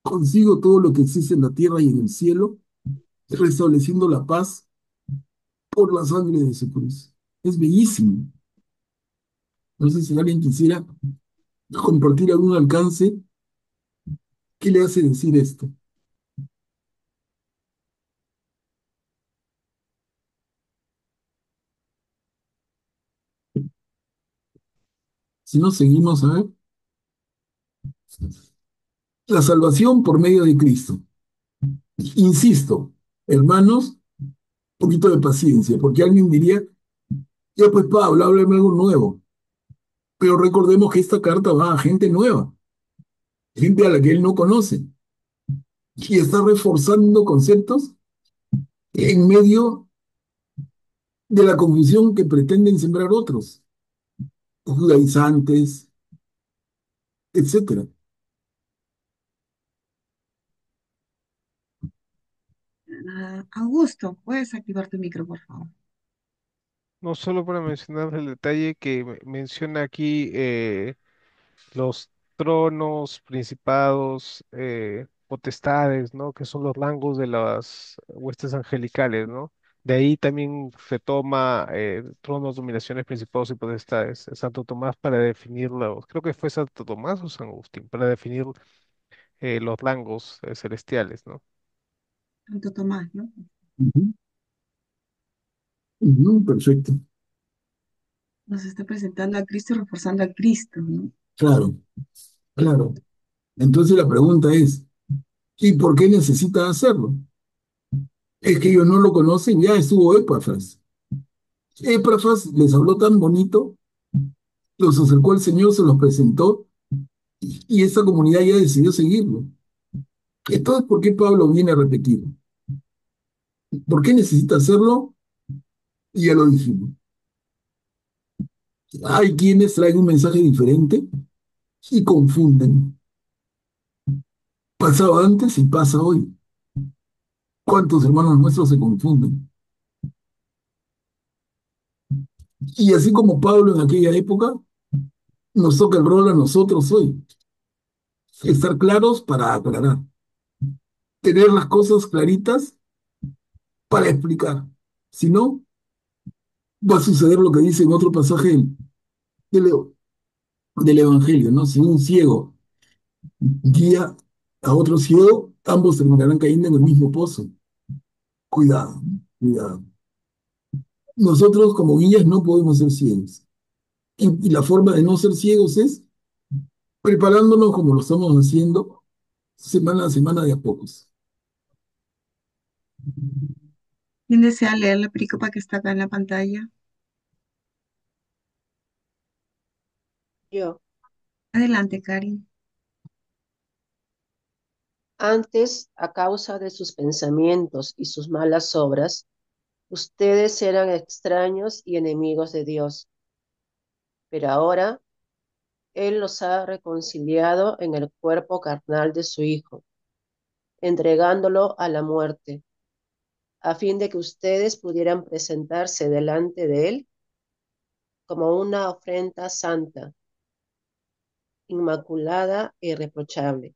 consigo todo lo que existe en la tierra y en el cielo, restableciendo la paz por la sangre de su cruz. Es bellísimo. No sé si alguien quisiera compartir algún alcance. ¿Qué le hace decir esto? Si no seguimos, a ver. La salvación por medio de Cristo. Insisto, hermanos, un poquito de paciencia, porque alguien diría, ya pues Pablo, háblame algo nuevo. Pero recordemos que esta carta va a gente nueva, gente a la que él no conoce, y está reforzando conceptos en medio de la confusión que pretenden sembrar otros, judaizantes, etcétera. Augusto, puedes activar tu micro, por favor. No solo para mencionar el detalle que menciona aquí los tronos, principados, potestades, ¿no? Que son los rangos de las huestes angelicales, ¿no? De ahí también se toma tronos, dominaciones, principados y potestades. Santo Tomás para definirlos, creo que fue Santo Tomás o San Agustín, para definir los rangos celestiales, ¿no? Santo Tomás, ¿no? Ujú, ujú, perfecto, Nos está presentando a Cristo y reforzando a Cristo, ¿no? claro, claro. Entonces la pregunta es, ¿y por qué necesita hacerlo? Es que ellos no lo conocen, ya estuvo Epafras. Epafras les habló tan bonito, los acercó al Señor, se los presentó y esta comunidad ya decidió seguirlo. Entonces, ¿por qué Pablo viene a repetir? ¿Por qué necesita hacerlo? Y ya lo dijimos. Hay quienes traen un mensaje diferente y confunden. Pasaba antes y pasa hoy. ¿Cuántos hermanos nuestros se confunden? Y así como Pablo en aquella época, nos toca el rol a nosotros hoy. Estar claros para aclarar. Tener las cosas claritas para explicar. Si no, va a suceder lo que dice en otro pasaje del, del Evangelio, ¿no? Si un ciego guía a otro ciego, ambos terminarán cayendo en el mismo pozo. Cuidado, cuidado. Nosotros como guías no podemos ser ciegos. y la forma de no ser ciegos es preparándonos como lo estamos haciendo semana a semana de a pocos. ¿Quién desea leer la pericopa que está acá en la pantalla? Yo, Adelante, Karin. antes, a causa de sus pensamientos y sus malas obras, ustedes eran extraños y enemigos de Dios, pero ahora Él los ha reconciliado en el cuerpo carnal de su Hijo, entregándolo a la muerte, a fin de que ustedes pudieran presentarse delante de Él como una ofrenda santa, inmaculada e irreprochable.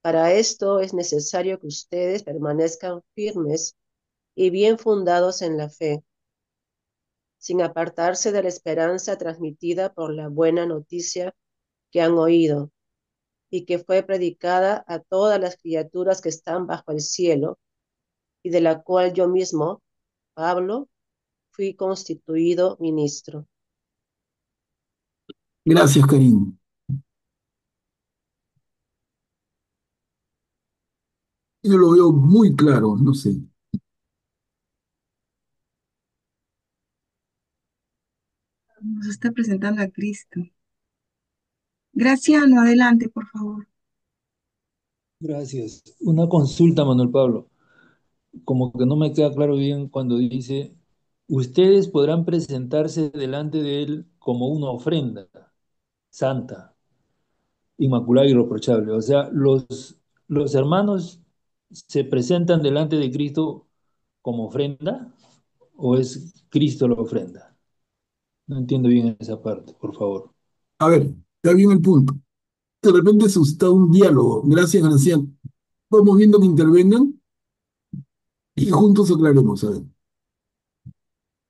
Para esto es necesario que ustedes permanezcan firmes y bien fundados en la fe, sin apartarse de la esperanza transmitida por la buena noticia que han oído y que fue predicada a todas las criaturas que están bajo el cielo, y de la cual yo mismo, Pablo, fui constituido ministro. Gracias, Karim. Yo lo veo muy claro, no sé. Nos está presentando a Cristo. Graciano, adelante, por favor. Gracias. Una consulta, Manuel Pablo. Como que no me queda claro bien cuando dice, ustedes podrán presentarse delante de Él como una ofrenda santa, inmaculada y irreprochable. O sea, los hermanos se presentan delante de Cristo como ofrenda o es Cristo la ofrenda. No entiendo bien esa parte, por favor. A ver, está bien el punto. De repente se está un diálogo. Gracias, Graciano. Vamos viendo que intervengan y juntos aclaremos. A ver,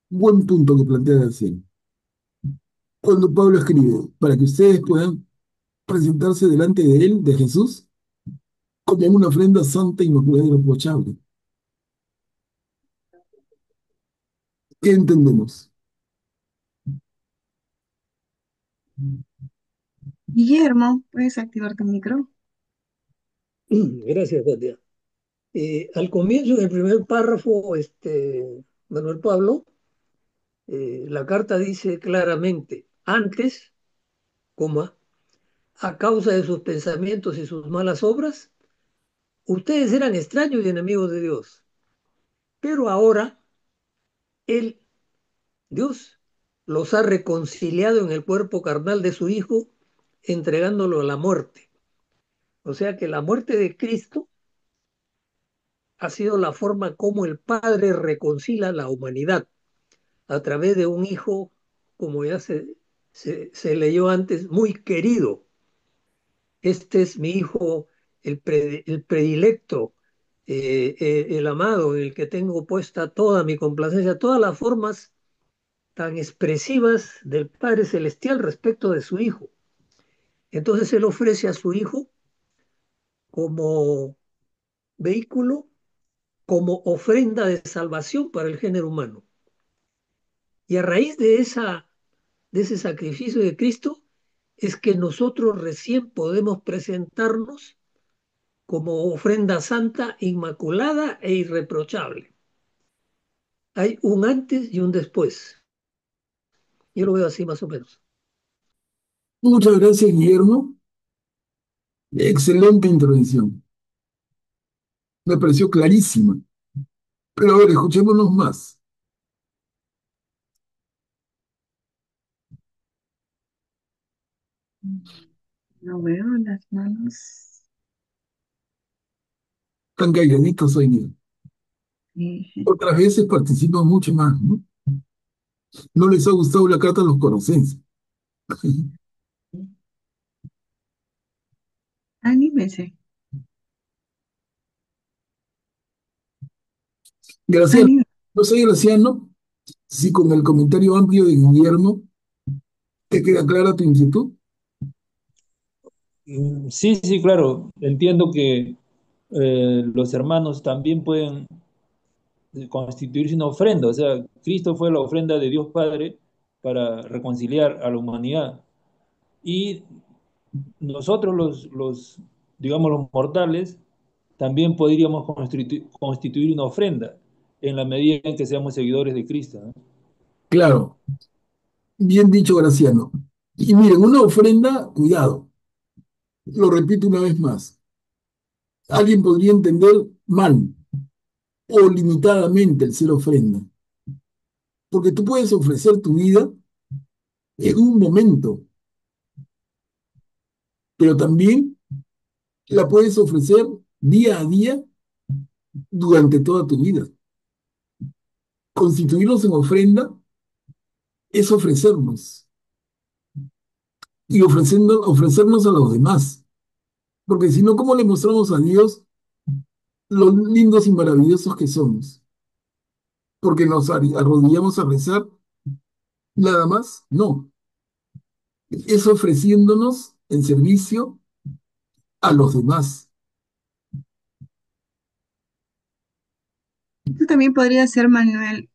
buen punto que plantea Graciano. Cuando Pablo escribe, para que ustedes puedan presentarse delante de él, de Jesús, como una ofrenda santa, inmaculada y irreprochable. ¿Qué entendemos? Guillermo, ¿puedes activar tu micro? Gracias, Katia. Al comienzo del primer párrafo, Manuel Pablo, la carta dice claramente, antes, coma, a causa de sus pensamientos y sus malas obras, ustedes eran extraños y enemigos de Dios, pero ahora Él, Dios, los ha reconciliado en el cuerpo carnal de su Hijo, entregándolo a la muerte. O sea que la muerte de Cristo ha sido la forma como el Padre reconcilia a la humanidad a través de un hijo, como ya se leyó antes, muy querido. Este es mi hijo, el predilecto, el amado, en el que tengo puesta toda mi complacencia, todas las formas tan expresivas del Padre Celestial respecto de su hijo. Entonces él ofrece a su hijo como vehículo, como ofrenda de salvación para el género humano. Y a raíz de ese sacrificio de Cristo, es que nosotros recién podemos presentarnos como ofrenda santa, inmaculada e irreprochable. Hay un antes y un después. Yo lo veo así más o menos. Muchas gracias, Guillermo. Excelente intervención. Me pareció clarísima. Pero a ver, escuchémonos más. No veo las manos. Tan calladitos hoy día. Eh, Otras veces participan mucho más, ¿no? No les ha gustado la carta a los colosenses. Anímese, Graciano, anímese. no soy Graciano, si con el comentario amplio de Guillermo te queda clara tu inquietud. Sí, sí, claro. Entiendo que los hermanos también pueden constituirse una ofrenda. O sea, Cristo fue la ofrenda de Dios Padre para reconciliar a la humanidad. Y nosotros digamos, los mortales, también podríamos constituir una ofrenda en la medida en que seamos seguidores de Cristo, ¿no? Claro, bien dicho, Graciano. Y miren, una ofrenda, cuidado, lo repito una vez más, alguien podría entender mal o limitadamente el ser ofrenda, porque tú puedes ofrecer tu vida en un momento, pero también la puedes ofrecer día a día durante toda tu vida. Constituirnos en ofrenda es ofrecernos y ofrecernos a los demás, porque si no, ¿cómo le mostramos a Dios lo lindos y maravillosos que somos? Porque nos arrodillamos a rezar, nada más, no, es ofreciéndonos en servicio a los demás. Esto también podría ser, Manuel,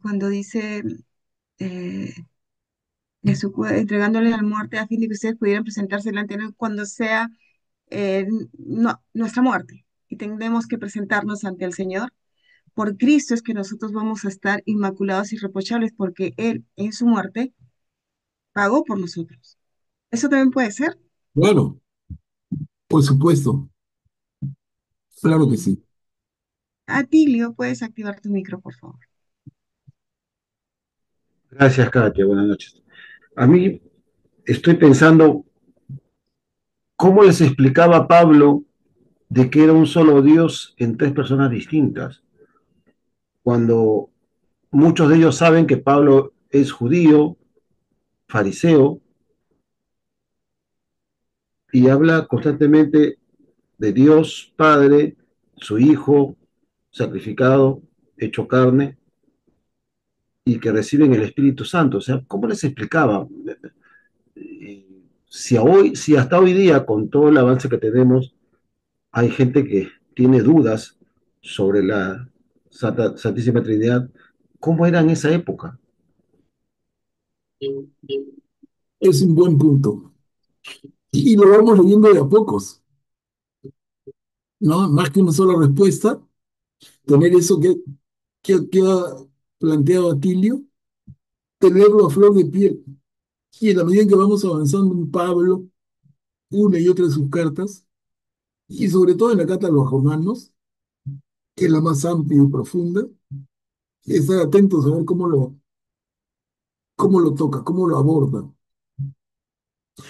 cuando dice eh, entregándole la muerte a fin de que ustedes pudieran presentarse delante de él cuando sea nuestra muerte y tendremos que presentarnos ante el Señor. Por Cristo es que nosotros vamos a estar inmaculados y irreprochables porque Él en su muerte pagó por nosotros. Eso también puede ser. Claro, por supuesto, claro que sí. Atilio, puedes activar tu micro, por favor. Gracias, Katia. Buenas noches. A mí estoy pensando cómo les explicaba Pablo de que era un solo Dios en tres personas distintas, cuando muchos de ellos saben que Pablo es judío, fariseo, y habla constantemente de Dios Padre, su Hijo sacrificado, hecho carne, y que reciben el Espíritu Santo. O sea, ¿cómo les explicaba? Si hasta hoy día, con todo el avance que tenemos, hay gente que tiene dudas sobre la Santísima Trinidad, ¿cómo era en esa época? Es un buen punto. Y lo vamos leyendo de a pocos, ¿no? Más que una sola respuesta, tener eso que ha planteado Atilio, tenerlo a flor de piel. Y en la medida en que vamos avanzando en Pablo, una y otra de sus cartas, y sobre todo en la carta a los romanos, que es la más amplia y profunda, estar atentos a ver cómo lo toca, cómo lo aborda.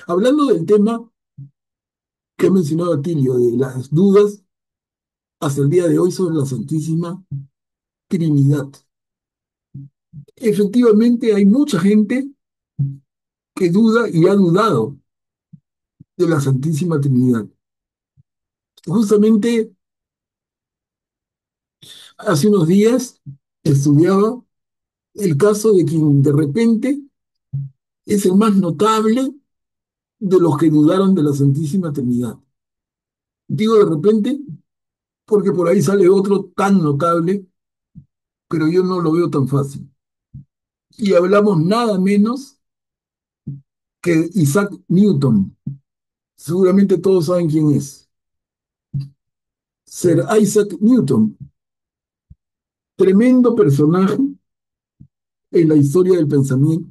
Hablando del tema que ha mencionado Atilio, de las dudas hasta el día de hoy sobre la Santísima Trinidad. Efectivamente, hay mucha gente que duda y ha dudado de la Santísima Trinidad. Justamente hace unos días estudiaba el caso de quien de repente es el más notable de los que dudaron de la Santísima Trinidad. Digo de repente porque por ahí sale otro tan notable, pero yo no lo veo tan fácil. Y hablamos nada menos que Isaac Newton. Seguramente todos saben quién es. Sir Isaac Newton, tremendo personaje en la historia del pensamiento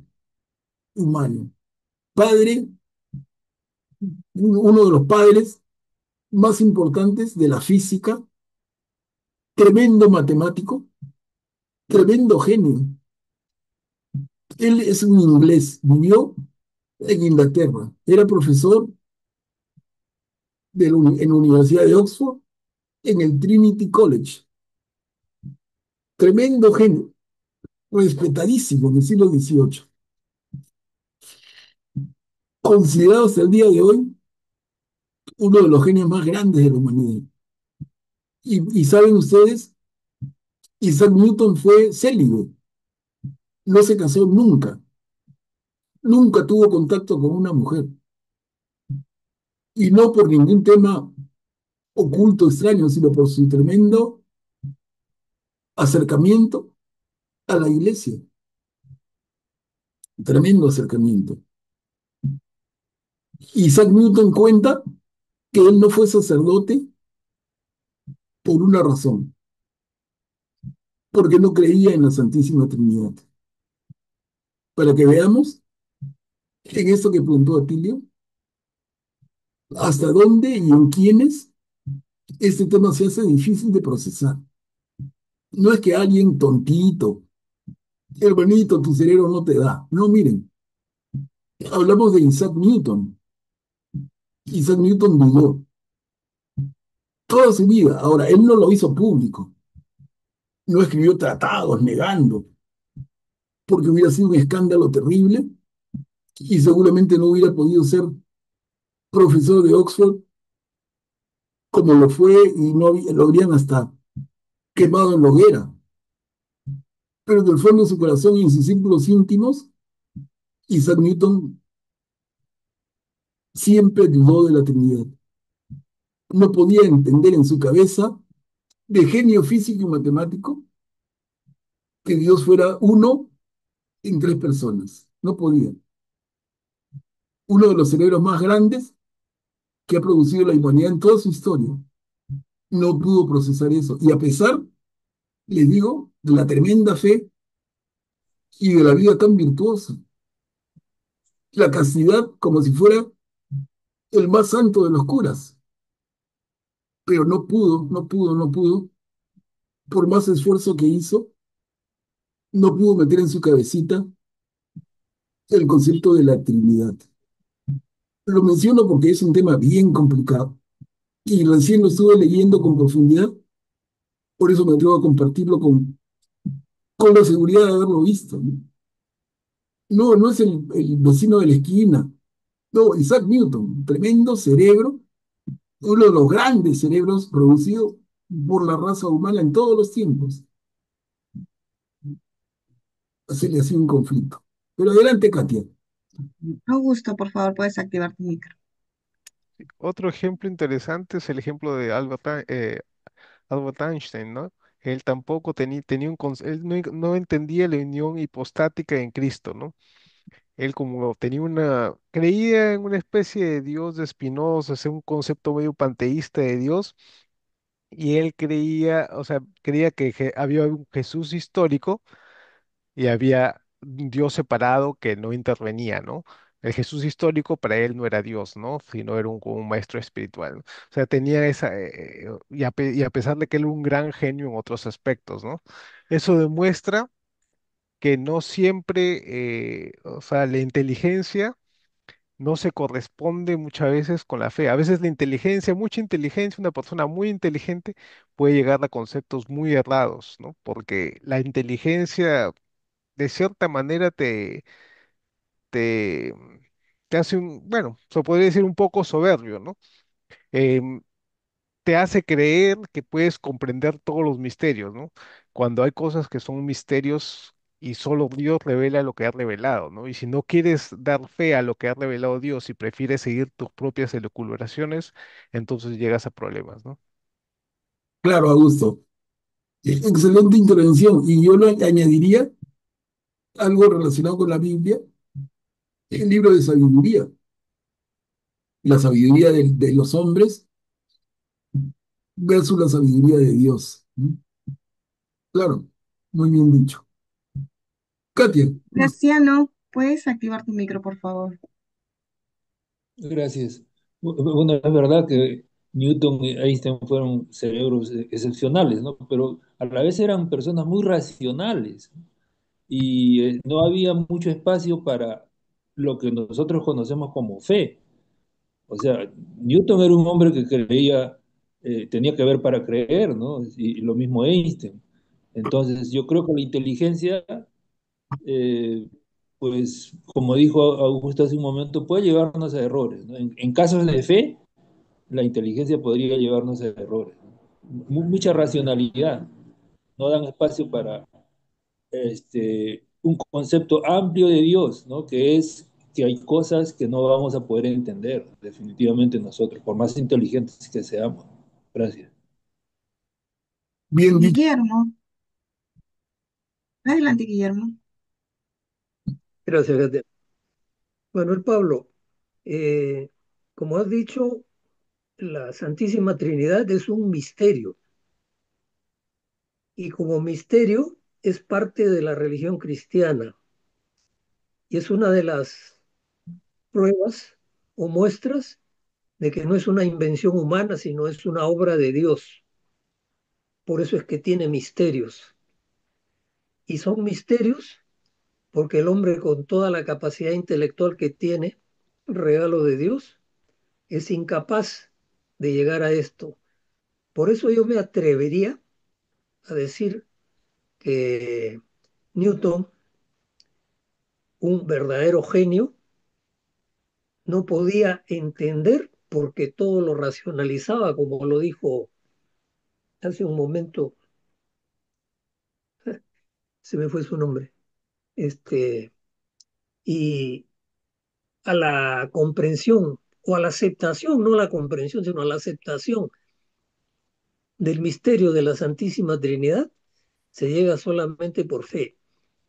humano. Padre, uno de los padres más importantes de la física, tremendo matemático, tremendo genio. Él es un inglés, vivió en Inglaterra, era profesor en la Universidad de Oxford, en el Trinity College. Tremendo genio, respetadísimo en el siglo XVIII. Considerado hasta el día de hoy uno de los genios más grandes de la humanidad. Y saben ustedes, Isaac Newton fue célibe, no se casó nunca, nunca tuvo contacto con una mujer. Y no por ningún tema oculto, extraño, sino por su tremendo acercamiento a la iglesia. Tremendo acercamiento. Isaac Newton cuenta que él no fue sacerdote por una razón, porque no creía en la Santísima Trinidad. Para que veamos en esto que preguntó Atilio, hasta dónde y en quiénes este tema se hace difícil de procesar. No es que alguien tontito, hermanito, tu cerebro no te da. No, miren, hablamos de Isaac Newton. Isaac Newton vivió toda su vida. Ahora, él no lo hizo público, no escribió tratados negando, porque hubiera sido un escándalo terrible y seguramente no hubiera podido ser profesor de Oxford como lo fue y no lo habrían hasta quemado en la hoguera. Pero del fondo de su corazón y en sus círculos íntimos, Isaac Newton siempre dudó de la Trinidad. No podía entender en su cabeza, de genio físico y matemático, que Dios fuera uno en tres personas. No podía. Uno de los cerebros más grandes que ha producido la humanidad en toda su historia. No pudo procesar eso. Y a pesar, les digo, de la tremenda fe y de la vida tan virtuosa, la castidad como si fuera el más santo de los curas, pero no pudo, por más esfuerzo que hizo, no pudo meter en su cabecita el concepto de la Trinidad. Lo menciono porque es un tema bien complicado y recién lo estuve leyendo con profundidad, por eso me atrevo a compartirlo con la seguridad de haberlo visto. No, no es el vecino de la esquina, no, Isaac Newton, tremendo cerebro, uno de los grandes cerebros producidos por la raza humana en todos los tiempos. Se le hacía un conflicto. Pero adelante, Katia. Augusto, por favor, puedes activar tu micro. Otro ejemplo interesante es el ejemplo de Albert Einstein, ¿no? Él tampoco tenía él no entendía la unión hipostática en Cristo, ¿no? Él como creía en una especie de Dios de Spinoza, es un concepto medio panteísta de Dios, y él creía, o sea, creía que había un Jesús histórico y había un Dios separado que no intervenía, ¿no? El Jesús histórico para él no era Dios, ¿no? Sino era como un maestro espiritual, ¿no? O sea, tenía y a pesar de que él era un gran genio en otros aspectos, ¿no? Eso demuestra que no siempre, o sea, la inteligencia no se corresponde muchas veces con la fe. A veces la inteligencia, mucha inteligencia, una persona muy inteligente puede llegar a conceptos muy errados, ¿no? Porque la inteligencia de cierta manera te, te hace bueno, se podría decir un poco soberbio, ¿no? Em, Te hace creer que puedes comprender todos los misterios, ¿no? Cuando hay cosas que son misterios y solo Dios revela lo que ha revelado, ¿no? Y si no quieres dar fe a lo que ha revelado Dios y prefieres seguir tus propias elucubraciones, entonces llegas a problemas, ¿no? Claro, Augusto. Excelente intervención. Y yo le añadiría algo relacionado con la Biblia, el libro de sabiduría, la sabiduría de los hombres versus la sabiduría de Dios, ¿no? Claro, muy bien dicho. Katia, Graciano, puedes activar tu micro, por favor. Gracias. Bueno, es verdad que Newton y Einstein fueron cerebros excepcionales, ¿no? Pero a la vez eran personas muy racionales y no había mucho espacio para lo que nosotros conocemos como fe. O sea, Newton era un hombre que creía, tenía que ver para creer, ¿no? Y lo mismo Einstein. Entonces, yo creo que la inteligencia, eh, pues, como dijo Augusto hace un momento, puede llevarnos a errores, ¿no? En casos de fe, la inteligencia podría llevarnos a errores, ¿no? Mucha racionalidad, no dan espacio para un concepto amplio de Dios, ¿no? Que es que hay cosas que no vamos a poder entender definitivamente nosotros, por más inteligentes que seamos. Gracias. bien dicho. Guillermo, adelante, Guillermo. Gracias, Gate. Manuel Pablo, eh, como has dicho, la Santísima Trinidad es un misterio y como misterio es parte de la religión cristiana y es una de las pruebas o muestras de que no es una invención humana, sino es una obra de Dios. Por eso es que tiene misterios. Y son misterios porque el hombre con toda la capacidad intelectual que tiene, regalo de Dios, es incapaz de llegar a esto. Por eso yo me atrevería a decir que Newton, un verdadero genio, no podía entender porque todo lo racionalizaba, como lo dijo hace un momento, se me fue su nombre, y a la comprensión o a la aceptación, no a la comprensión, sino a la aceptación del misterio de la Santísima Trinidad, se llega solamente por fe.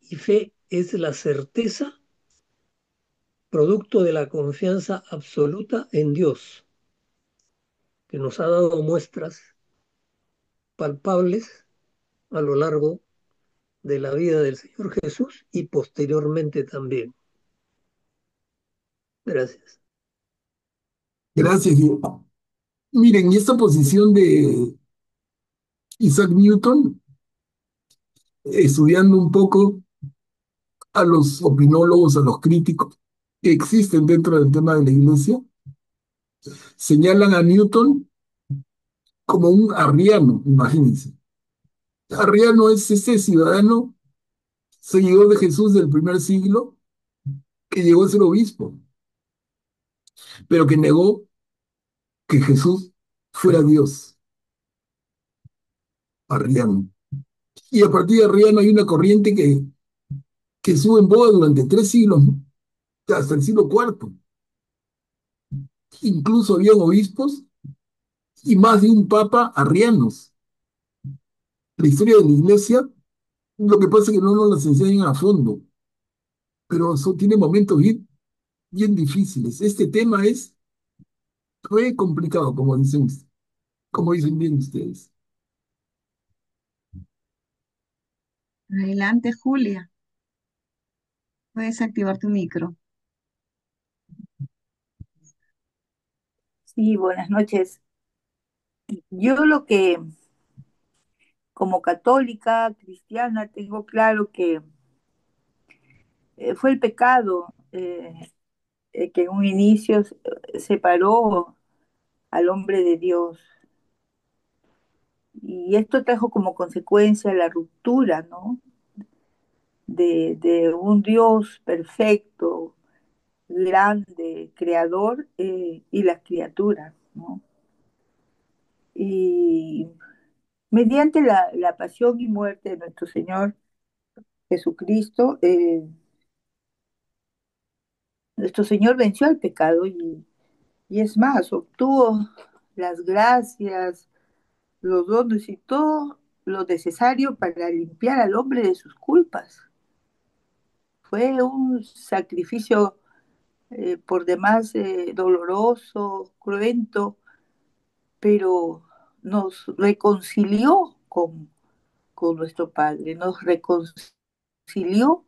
Y fe es la certeza producto de la confianza absoluta en Dios, que nos ha dado muestras palpables a lo largo de la vida del Señor Jesús y posteriormente también. Gracias. Gracias, Diego. Miren, y esta posición de Isaac Newton, estudiando un poco a los opinólogos, a los críticos que existen dentro del tema de la iglesia, señalan a Newton como un arriano, imagínense. Arriano es ese ciudadano seguidor de Jesús del primer siglo que llegó a ser obispo, pero que negó que Jesús fuera Dios, arriano. Y a partir de arriano hay una corriente que sube en boga durante 3 siglos, ¿no? Hasta el siglo cuarto. Incluso había obispos y más de un papa arrianos. La historia de la iglesia, lo que pasa es que no nos las enseñan a fondo, pero eso tiene momentos bien, bien difíciles. Este tema es re complicado, como dicen bien ustedes. Adelante, Julia. Puedes activar tu micro. Sí, buenas noches. Yo lo que, como católica cristiana, tengo claro que fue el pecado que en un inicio separó al hombre de Dios. Y esto trajo como consecuencia la ruptura, ¿no? De un Dios perfecto, grande, creador, y la criatura, ¿no? Y mediante la pasión y muerte de nuestro Señor Jesucristo, nuestro Señor venció al pecado y es más, obtuvo las gracias, los dones y todo lo necesario para limpiar al hombre de sus culpas. Fue un sacrificio por demás doloroso, cruento, pero nos reconcilió con nuestro Padre, nos reconcilió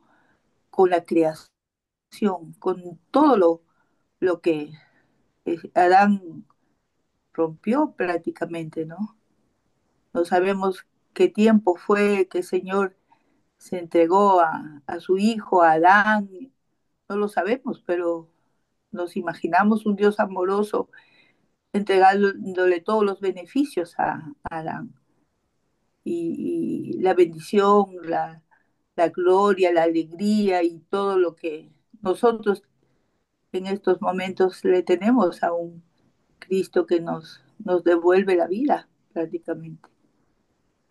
con la creación, con todo lo que Adán rompió prácticamente, ¿no? No sabemos qué tiempo fue que el Señor se entregó a su hijo, a Adán, no lo sabemos, pero nos imaginamos un Dios amoroso entregándole todos los beneficios a Adán. Y la bendición, la gloria, la alegría y todo lo que nosotros en estos momentos le tenemos a un Cristo que nos devuelve la vida prácticamente.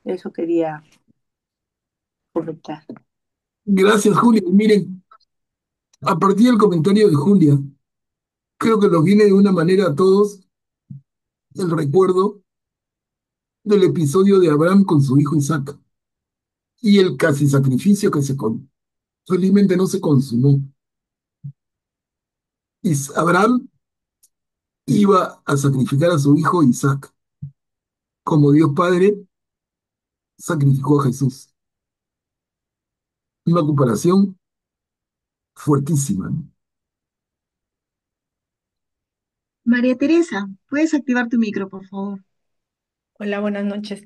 Eso quería comentar. Gracias, Julia. Y miren, a partir del comentario de Julia, creo que nos viene de una manera a todos el recuerdo del episodio de Abraham con su hijo Isaac y el casi sacrificio que felizmente no se consumó. Y Abraham iba a sacrificar a su hijo Isaac, como Dios Padre sacrificó a Jesús. Una comparación fuertísima, ¿no? María Teresa, ¿puedes activar tu micro, por favor? Hola, buenas noches.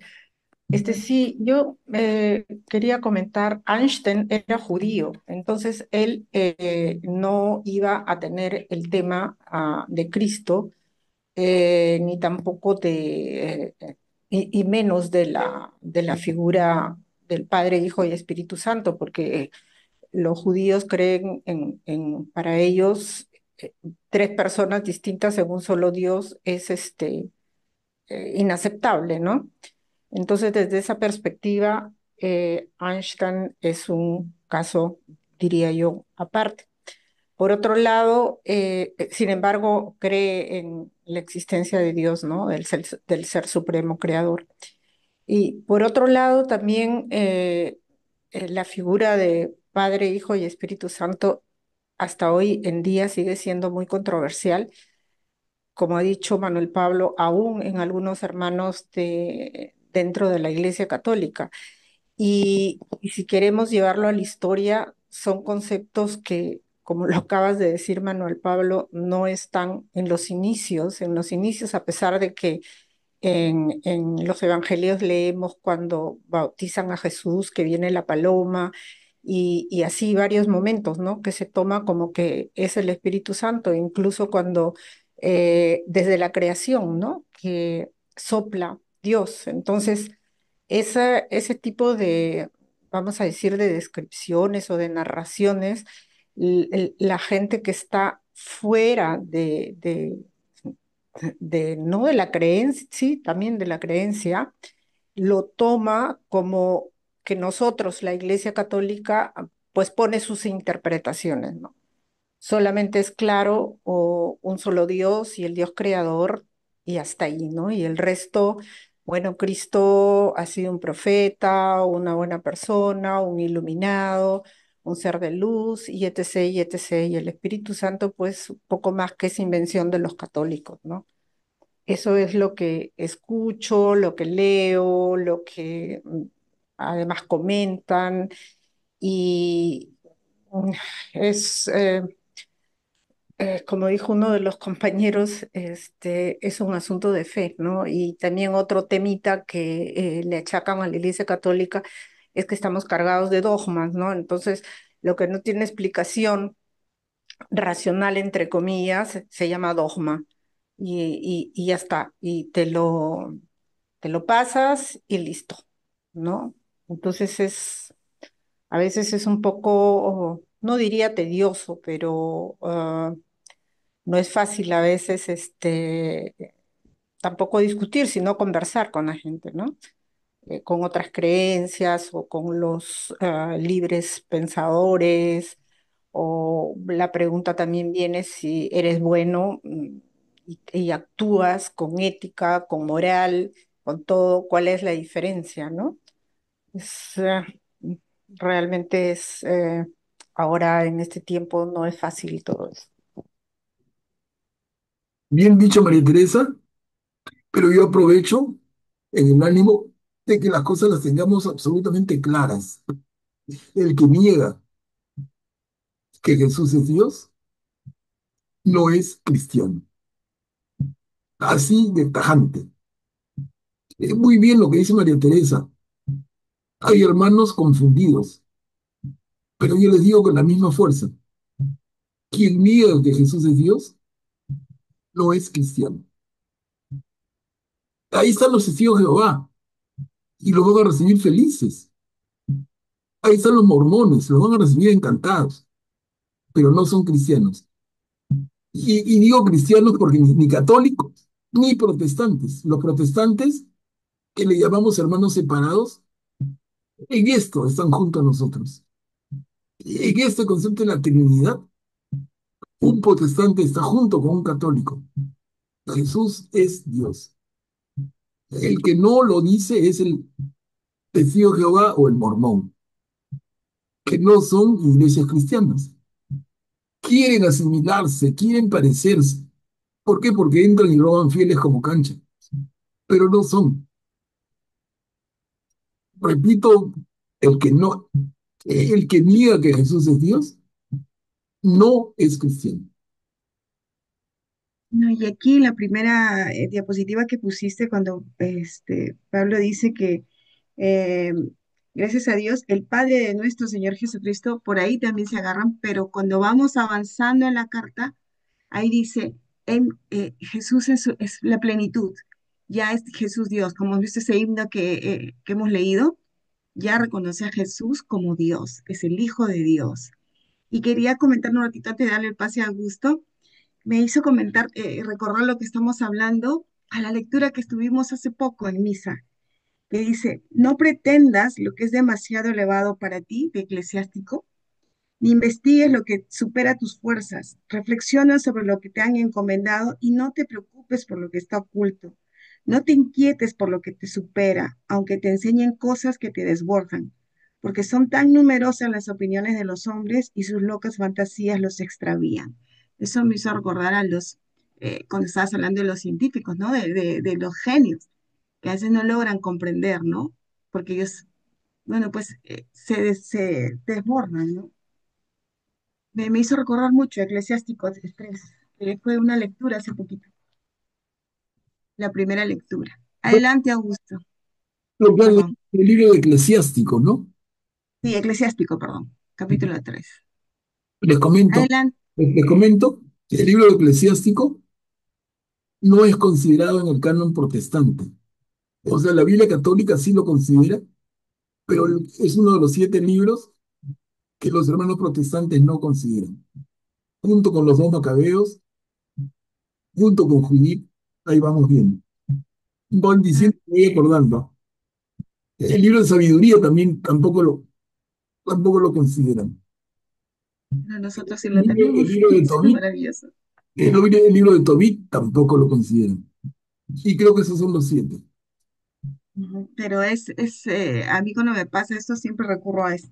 Sí, yo quería comentar, Einstein era judío, entonces él no iba a tener el tema de Cristo, ni tampoco y menos de la figura del Padre, Hijo y Espíritu Santo, porque los judíos creen para ellos, eh, tres personas distintas en un solo Dios es inaceptable, ¿no? Entonces, desde esa perspectiva, Einstein es un caso, diría yo, aparte. Por otro lado, sin embargo, cree en la existencia de Dios, ¿no? Del ser supremo creador. Y por otro lado, también la figura de Padre, Hijo y Espíritu Santo hasta hoy en día sigue siendo muy controversial, como ha dicho Manuel Pablo, aún en algunos hermanos dentro de la Iglesia Católica. Y si queremos llevarlo a la historia, son conceptos que, como lo acabas de decir, Manuel Pablo, no están en los inicios, a pesar de que en los evangelios leemos cuando bautizan a Jesús, que viene la paloma, y así varios momentos, ¿no? Que se toma como que es el Espíritu Santo, incluso cuando desde la creación, ¿no? Que sopla Dios. Entonces, ese tipo de, vamos a decir, de descripciones o de narraciones, la gente que está fuera no de la creencia, sí, también de la creencia, lo toma como que nosotros, la Iglesia Católica, pues pone sus interpretaciones, ¿no? Solamente es claro o un solo Dios y el Dios creador y hasta ahí, ¿no? Y el resto, bueno, Cristo ha sido un profeta, una buena persona, un iluminado, un ser de luz y etc. y etc. Y el Espíritu Santo, pues, un poco más que es invención de los católicos, ¿no? Eso es lo que escucho, lo que leo, lo que además comentan y mm, es, como dijo uno de los compañeros, es un asunto de fe, ¿no? Y también otro temita que le achacan a la Iglesia Católica es que estamos cargados de dogmas, ¿no? Entonces, lo que no tiene explicación racional, entre comillas, se llama dogma y ya está, y te lo pasas y listo, ¿no? Entonces a veces es un poco, no diría tedioso, pero no es fácil a veces tampoco discutir, sino conversar con la gente, ¿no? Con otras creencias o con los libres pensadores, o la pregunta también viene si eres bueno y actúas con ética, con moral, con todo, ¿cuál es la diferencia, no? Es, realmente ahora en este tiempo no es fácil todo eso. Bien dicho, María Teresa, pero yo aprovecho en el ánimo de que las cosas las tengamos absolutamente claras. El que niega que Jesús es Dios no es cristiano. Así de tajante. Muy bien lo que dice María Teresa. Hay hermanos confundidos, pero yo les digo con la misma fuerza. Quien niega que Jesús es Dios no es cristiano. Ahí están los testigos de Jehová y los van a recibir felices. Ahí están los mormones, los van a recibir encantados, pero no son cristianos. Y digo cristianos porque ni católicos ni protestantes. Los protestantes, que le llamamos hermanos separados, en esto están junto a nosotros. En este concepto de la Trinidad, un protestante está junto con un católico. Jesús es Dios. El que no lo dice es el testigo de Jehová o el mormón, que no son iglesias cristianas, quieren asimilarse, quieren parecerse. ¿Por qué? Porque entran y roban fieles como cancha, pero no son. Repito, el que no, el que niega que Jesús es Dios, no es cristiano. No, y aquí la primera diapositiva que pusiste cuando Pablo dice que eh, gracias a Dios, el Padre de nuestro Señor Jesucristo, por ahí también se agarran, pero cuando vamos avanzando en la carta, ahí dice, Jesús es la plenitud, ya es Jesús Dios, como hemos visto ese himno que hemos leído, ya reconoce a Jesús como Dios, es el Hijo de Dios. Y quería comentar un ratito antes de darle el pase a Augusto, me hizo comentar, recordar lo que estamos hablando a la lectura que estuvimos hace poco en misa, que dice, no pretendas lo que es demasiado elevado para ti, de eclesiástico, ni investigues lo que supera tus fuerzas. Reflexiona sobre lo que te han encomendado y no te preocupes por lo que está oculto. No te inquietes por lo que te supera, aunque te enseñen cosas que te desbordan, porque son tan numerosas las opiniones de los hombres y sus locas fantasías los extravían. Eso me hizo recordar a cuando estabas hablando de los científicos, ¿no? De los genios, que a veces no logran comprender, ¿no? Porque ellos, bueno, pues se desbordan, ¿no? Me hizo recordar mucho Eclesiástico 3, que fue una lectura hace poquito, la primera lectura. Bueno, Adelante, Augusto, pero claro, perdón. el libro de Eclesiástico, ¿no? Sí, Eclesiástico, perdón, capítulo 3. Les comento, Adelante. les comento, que el libro de Eclesiástico no es considerado en el canon protestante. O sea, la Biblia católica sí lo considera, pero es uno de los 7 libros que los hermanos protestantes no consideran. Junto con los dos macabeos, junto con Judith, ahí vamos bien. Voy Mm, diciendo, voy acordando. El libro de sabiduría también tampoco lo consideran. no, nosotros sí lo El tenemos, libro de es Tobit, maravilloso. el libro de Tobit tampoco lo consideran. Y creo que esos son los 7. Ujú. Pero a mí cuando me pasa esto siempre recurro a esto.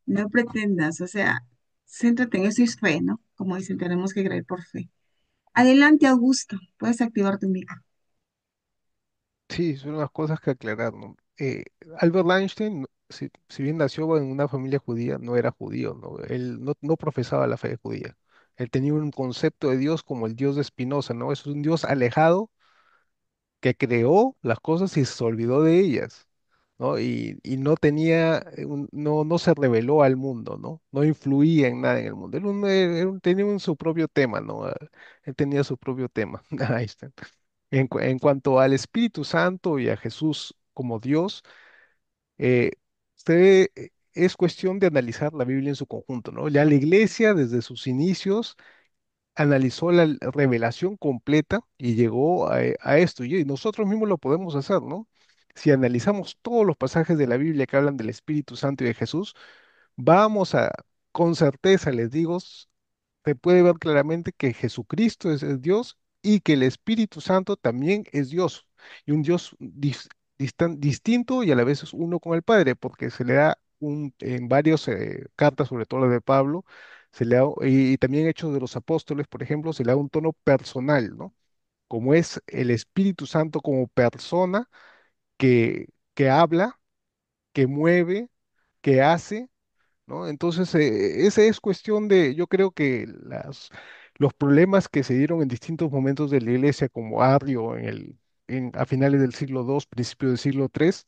No pretendas, o sea, céntrate en eso y es fe, ¿no? Como dicen, tenemos que creer por fe. Adelante, Augusto, puedes activar tu micro. Sí, son unas cosas que aclarar, ¿no? Albert Einstein, si bien nació en una familia judía, no era judío, ¿no? Él no profesaba la fe judía. Él tenía un concepto de Dios como el Dios de Spinoza, ¿no? Es un Dios alejado que creó las cosas y se olvidó de ellas, ¿no? Y no tenía, no se reveló al mundo, ¿no? No influía en nada en el mundo. Tenía su propio tema, ¿no? Él tenía su propio tema, Einstein. En cuanto al Espíritu Santo y a Jesús como Dios, eh, es cuestión de analizar la Biblia en su conjunto, ¿no? Ya la iglesia desde sus inicios analizó la revelación completa y llegó a esto, y nosotros mismos lo podemos hacer, ¿no? Si analizamos todos los pasajes de la Biblia que hablan del Espíritu Santo y de Jesús, vamos a, con certeza les digo, se puede ver claramente que Jesucristo es Dios y que el Espíritu Santo también es Dios, y un Dios distinto y a la vez es uno con el Padre, porque se le da en varias cartas, sobre todo la de Pablo, y también Hechos de los Apóstoles, por ejemplo, se le da un tono personal, ¿no? Como es el Espíritu Santo como persona que habla, que mueve, que hace, ¿no? Entonces, esa es cuestión de, yo creo que los problemas que se dieron en distintos momentos de la iglesia, como Arrio a finales del siglo II, principios del siglo III,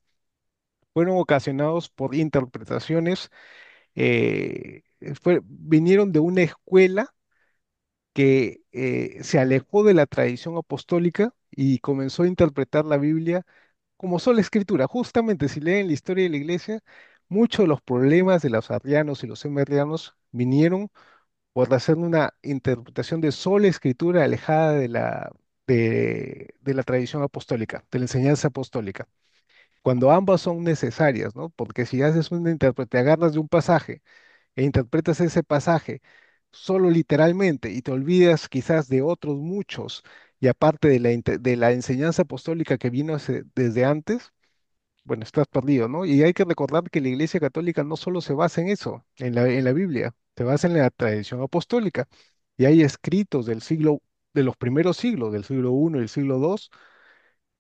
fueron ocasionados por interpretaciones, vinieron de una escuela que se alejó de la tradición apostólica y comenzó a interpretar la Biblia como sola escritura. Justamente, si leen la historia de la iglesia, muchos de los problemas de los arrianos y los emerrianos vinieron por hacer una interpretación de sola escritura alejada de la tradición apostólica, de la enseñanza apostólica, cuando ambas son necesarias, ¿no? Porque si haces una interpretación, agarras de un pasaje e interpretas ese pasaje solo literalmente y te olvidas quizás de otros muchos, y aparte de la enseñanza apostólica que vino desde antes, estás perdido, ¿no? Y hay que recordar que la Iglesia Católica no solo se basa en eso, en la Biblia, se basa en la tradición apostólica y hay escritos de los primeros siglos, del siglo I y el siglo II,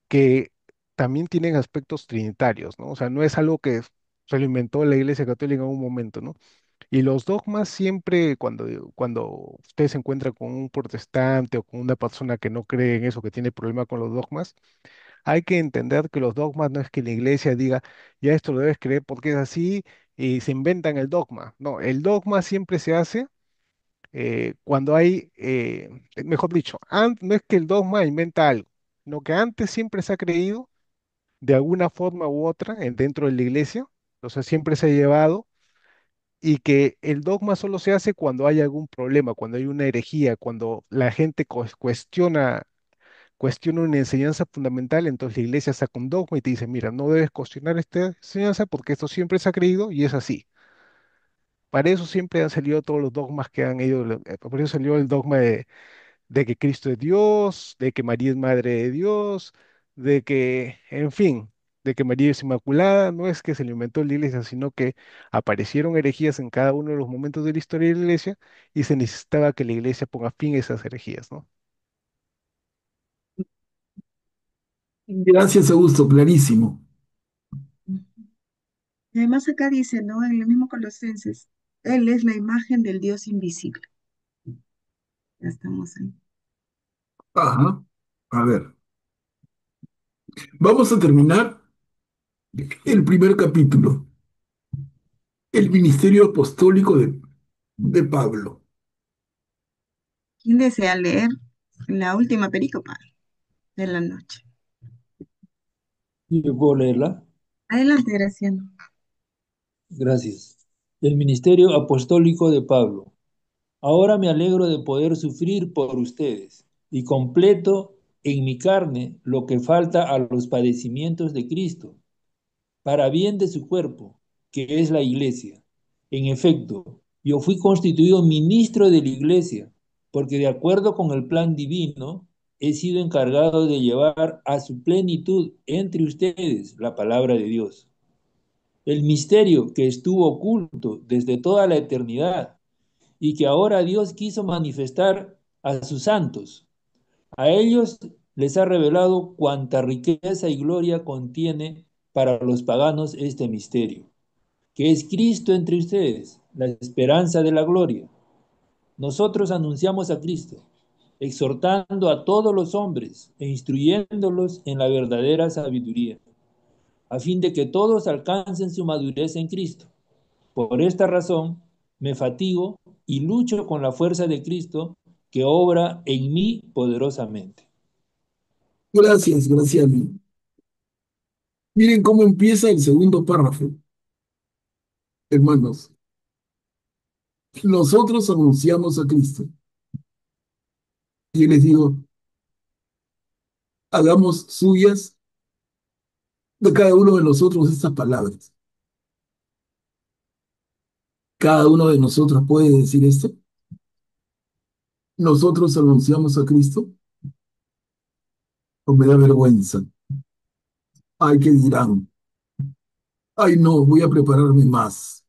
que también tienen aspectos trinitarios, ¿no? O sea, no es algo que se lo inventó la Iglesia Católica en un momento, ¿no? Y los dogmas siempre, cuando usted se encuentra con un protestante o con una persona que no cree en eso, que tiene problema con los dogmas, hay que entender que los dogmas no es que la iglesia diga, ya esto lo debes creer porque es así y se inventan el dogma. No, el dogma siempre se hace cuando hay, mejor dicho, no es que el dogma inventa algo, sino que antes siempre se ha creído de alguna forma u otra dentro de la iglesia, o sea, siempre se ha llevado y que el dogma solo se hace cuando hay algún problema, cuando hay una herejía, cuando la gente cuestiona una enseñanza fundamental, entonces la iglesia saca un dogma y te dice, mira, no debes cuestionar esta enseñanza porque esto siempre se ha creído y es así. Para eso siempre han salido todos los dogmas que han ido, por eso salió el dogma de que Cristo es Dios, de que María es Madre de Dios, de que, en fin, de que María es Inmaculada. No es que se lo inventó la iglesia, sino que aparecieron herejías en cada uno de los momentos de la historia de la iglesia y se necesitaba que la iglesia ponga fin a esas herejías, ¿no? Gracias, Augusto, clarísimo. Y además acá dice, ¿no? En el mismo Colosenses, Él es la imagen del Dios invisible. Ya estamos ahí. Ajá. A ver, vamos a terminar el primer capítulo, el ministerio apostólico de Pablo. ¿Quién desea leer la última pericopa de la noche? ¿Yo puedo leerla? Adelante, Graciano. Gracias. El ministerio apostólico de Pablo. Ahora me alegro de poder sufrir por ustedes y completo en mi carne lo que falta a los padecimientos de Cristo, para bien de su cuerpo, que es la iglesia. En efecto, yo fui constituido ministro de la iglesia, porque de acuerdo con el plan divino, he sido encargado de llevar a su plenitud entre ustedes la palabra de Dios. El misterio que estuvo oculto desde toda la eternidad y que ahora Dios quiso manifestar a sus santos. A ellos les ha revelado cuánta riqueza y gloria contiene para los paganos este misterio, que es Cristo entre ustedes, la esperanza de la gloria. Nosotros anunciamos a Cristo, exhortando a todos los hombres e instruyéndolos en la verdadera sabiduría, a fin de que todos alcancen su madurez en Cristo. Por esta razón, me fatigo y lucho con la fuerza de Cristo que obra en mí poderosamente. Gracias, Graciano. Miren cómo empieza el segundo párrafo, hermanos. Nosotros anunciamos a Cristo. Y les digo, hagamos suyas de cada uno de nosotros estas palabras. Cada uno de nosotros puede decir esto. Nosotros anunciamos a Cristo, o me da vergüenza. Ay, ¿qué dirán? Ay, no, voy a prepararme más.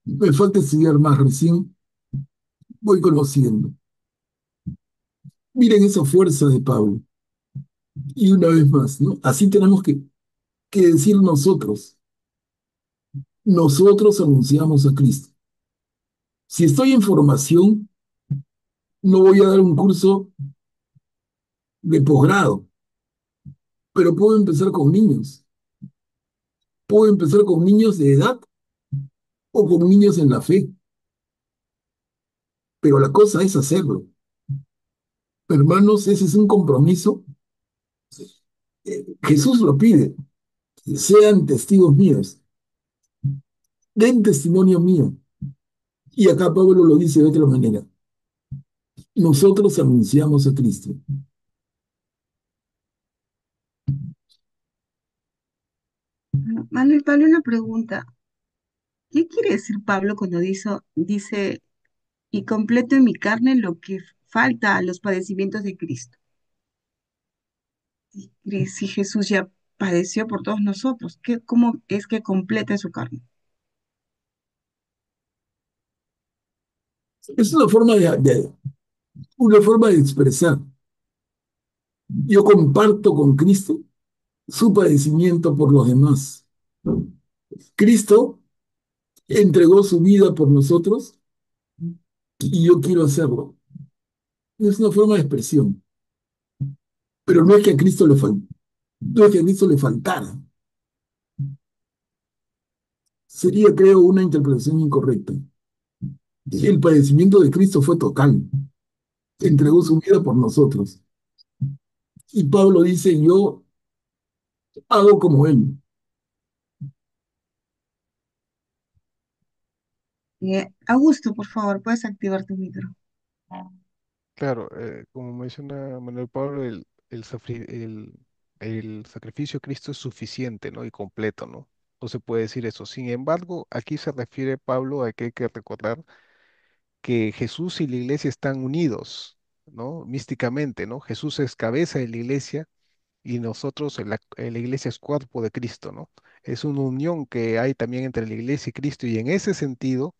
Me falta estudiar más recién. Voy conociendo. Miren esa fuerza de Pablo. Y una vez más, ¿no? Así tenemos que decir nosotros. Nosotros anunciamos a Cristo. Si estoy en formación, no voy a dar un curso de posgrado, pero puedo empezar con niños. Puedo empezar con niños de edad o con niños en la fe, pero la cosa es hacerlo. Hermanos, ese es un compromiso. Jesús lo pide. Sean testigos míos. Den testimonio mío. Y acá Pablo lo dice de otra manera. Nosotros anunciamos a Cristo. Manuel, Pablo, una pregunta. ¿Qué quiere decir Pablo cuando dice, y completo en mi carne lo que falta a los padecimientos de Cristo? Si Jesús ya padeció por todos nosotros, ¿cómo es que completa en su carne? Es una forma de expresar. Yo comparto con Cristo su padecimiento por los demás. Cristo entregó su vida por nosotros y yo quiero hacerlo. Es una forma de expresión, pero no es que a Cristo no es que a Cristo le faltara. Sería, creo, una interpretación incorrecta. El padecimiento de Cristo fue total. Entregó su vida por nosotros. Y Pablo dice, yo hago como él. Augusto, por favor, puedes activar tu micro. Claro, como menciona Manuel Pablo, el sacrificio de Cristo es suficiente, ¿no? Y completo, ¿no? No se puede decir eso. Sin embargo, aquí se refiere Pablo a que hay que recordar que Jesús y la iglesia están unidos, ¿no? Místicamente, ¿no? Jesús es cabeza de la iglesia y nosotros, la iglesia es cuerpo de Cristo, ¿no? Es una unión que hay también entre la iglesia y Cristo y en ese sentido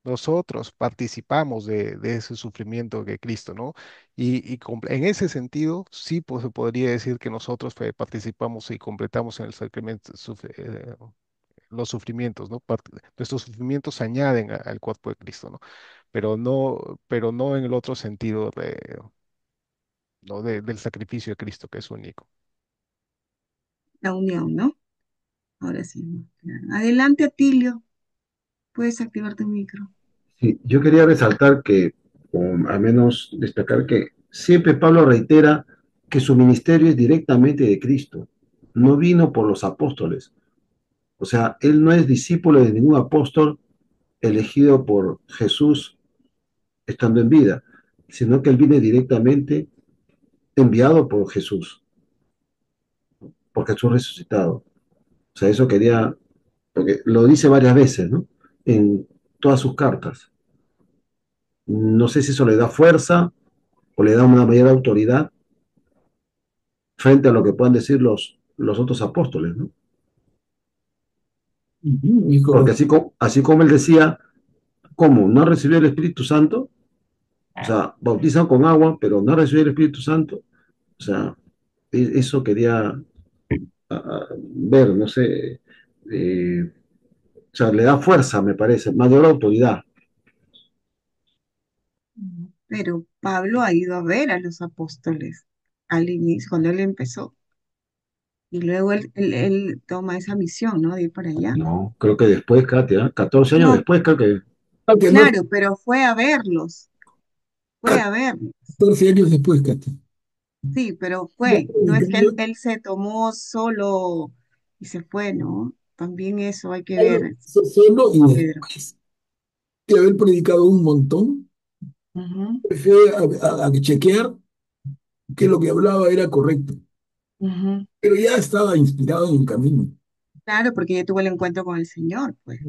nosotros participamos de ese sufrimiento de Cristo, ¿no? En ese sentido, sí, pues se podría decir que nosotros participamos y completamos en el sacramento, los sufrimientos, ¿no? Nuestros sufrimientos se añaden al cuerpo de Cristo, ¿no? Pero no en el otro sentido ¿no? Del sacrificio de Cristo, que es único. La unión, ¿no? Ahora sí. Claro. Adelante, Atilio. Puedes activar tu micro. Sí, yo quería resaltar que, o al menos destacar que siempre Pablo reitera que su ministerio es directamente de Cristo, no vino por los apóstoles. O sea, él no es discípulo de ningún apóstol elegido por Jesús estando en vida, sino que él viene directamente enviado por Jesús resucitado. O sea, eso quería, porque lo dice varias veces, ¿no? En todas sus cartas. No sé si eso le da fuerza o le da una mayor autoridad frente a lo que puedan decir los otros apóstoles, ¿no? Es Porque correcto. así como él decía, ¿cómo? ¿No recibió el Espíritu Santo? O sea, bautizan con agua, pero no recibió el Espíritu Santo. O sea, eso quería ver, no sé, o sea, le da fuerza, me parece, mayor autoridad. Pero Pablo ha ido a ver a los apóstoles al inicio, cuando él empezó. Y luego él toma esa misión, ¿no? De ir para allá. No, creo que después, Katia, 14 años No, después, creo que Aunque no, claro, pero fue a verlos, fue a verlos. 14 años después, Katy. Sí, pero Ya fue. No es que predicando, él se tomó solo y se fue, ¿no? También eso hay que Pablo ver, hizo solo y Pedro. después de haber predicado un montón, Ujú, fue a chequear que lo que hablaba era correcto. ujú. Pero ya estaba inspirado en el camino. Claro, porque ya tuvo el encuentro con el Señor, pues.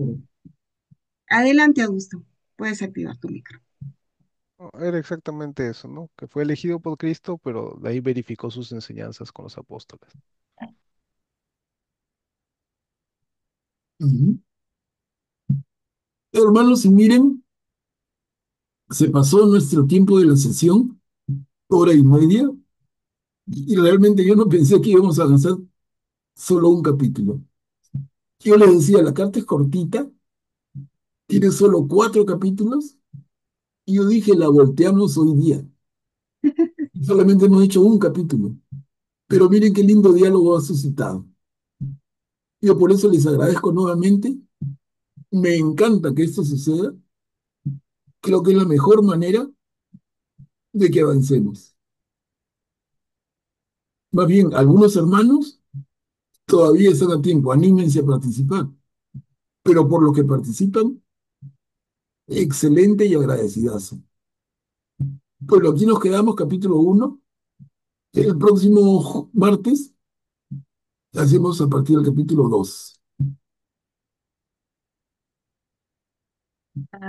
Adelante, Augusto. Puedes activar tu micro. No, era exactamente eso, ¿no? Que fue elegido por Cristo, pero de ahí verificó sus enseñanzas con los apóstoles. Ujú. Hermanos, y miren, se pasó nuestro tiempo de la sesión, hora y media, y realmente yo no pensé que íbamos a lanzar solo un capítulo. Yo les decía, la carta es cortita, tiene solo 4 capítulos, y yo dije, la volteamos hoy día. Y solamente hemos hecho un capítulo. Pero miren qué lindo diálogo ha suscitado. Yo por eso les agradezco nuevamente. Me encanta que esto suceda. Creo que es la mejor manera de que avancemos. Más bien, algunos hermanos todavía están a tiempo, anímense a participar. Pero por lo que participan, excelente y agradecidazo. Bueno, aquí nos quedamos, capítulo 1. El próximo martes hacemos a partir del capítulo 2.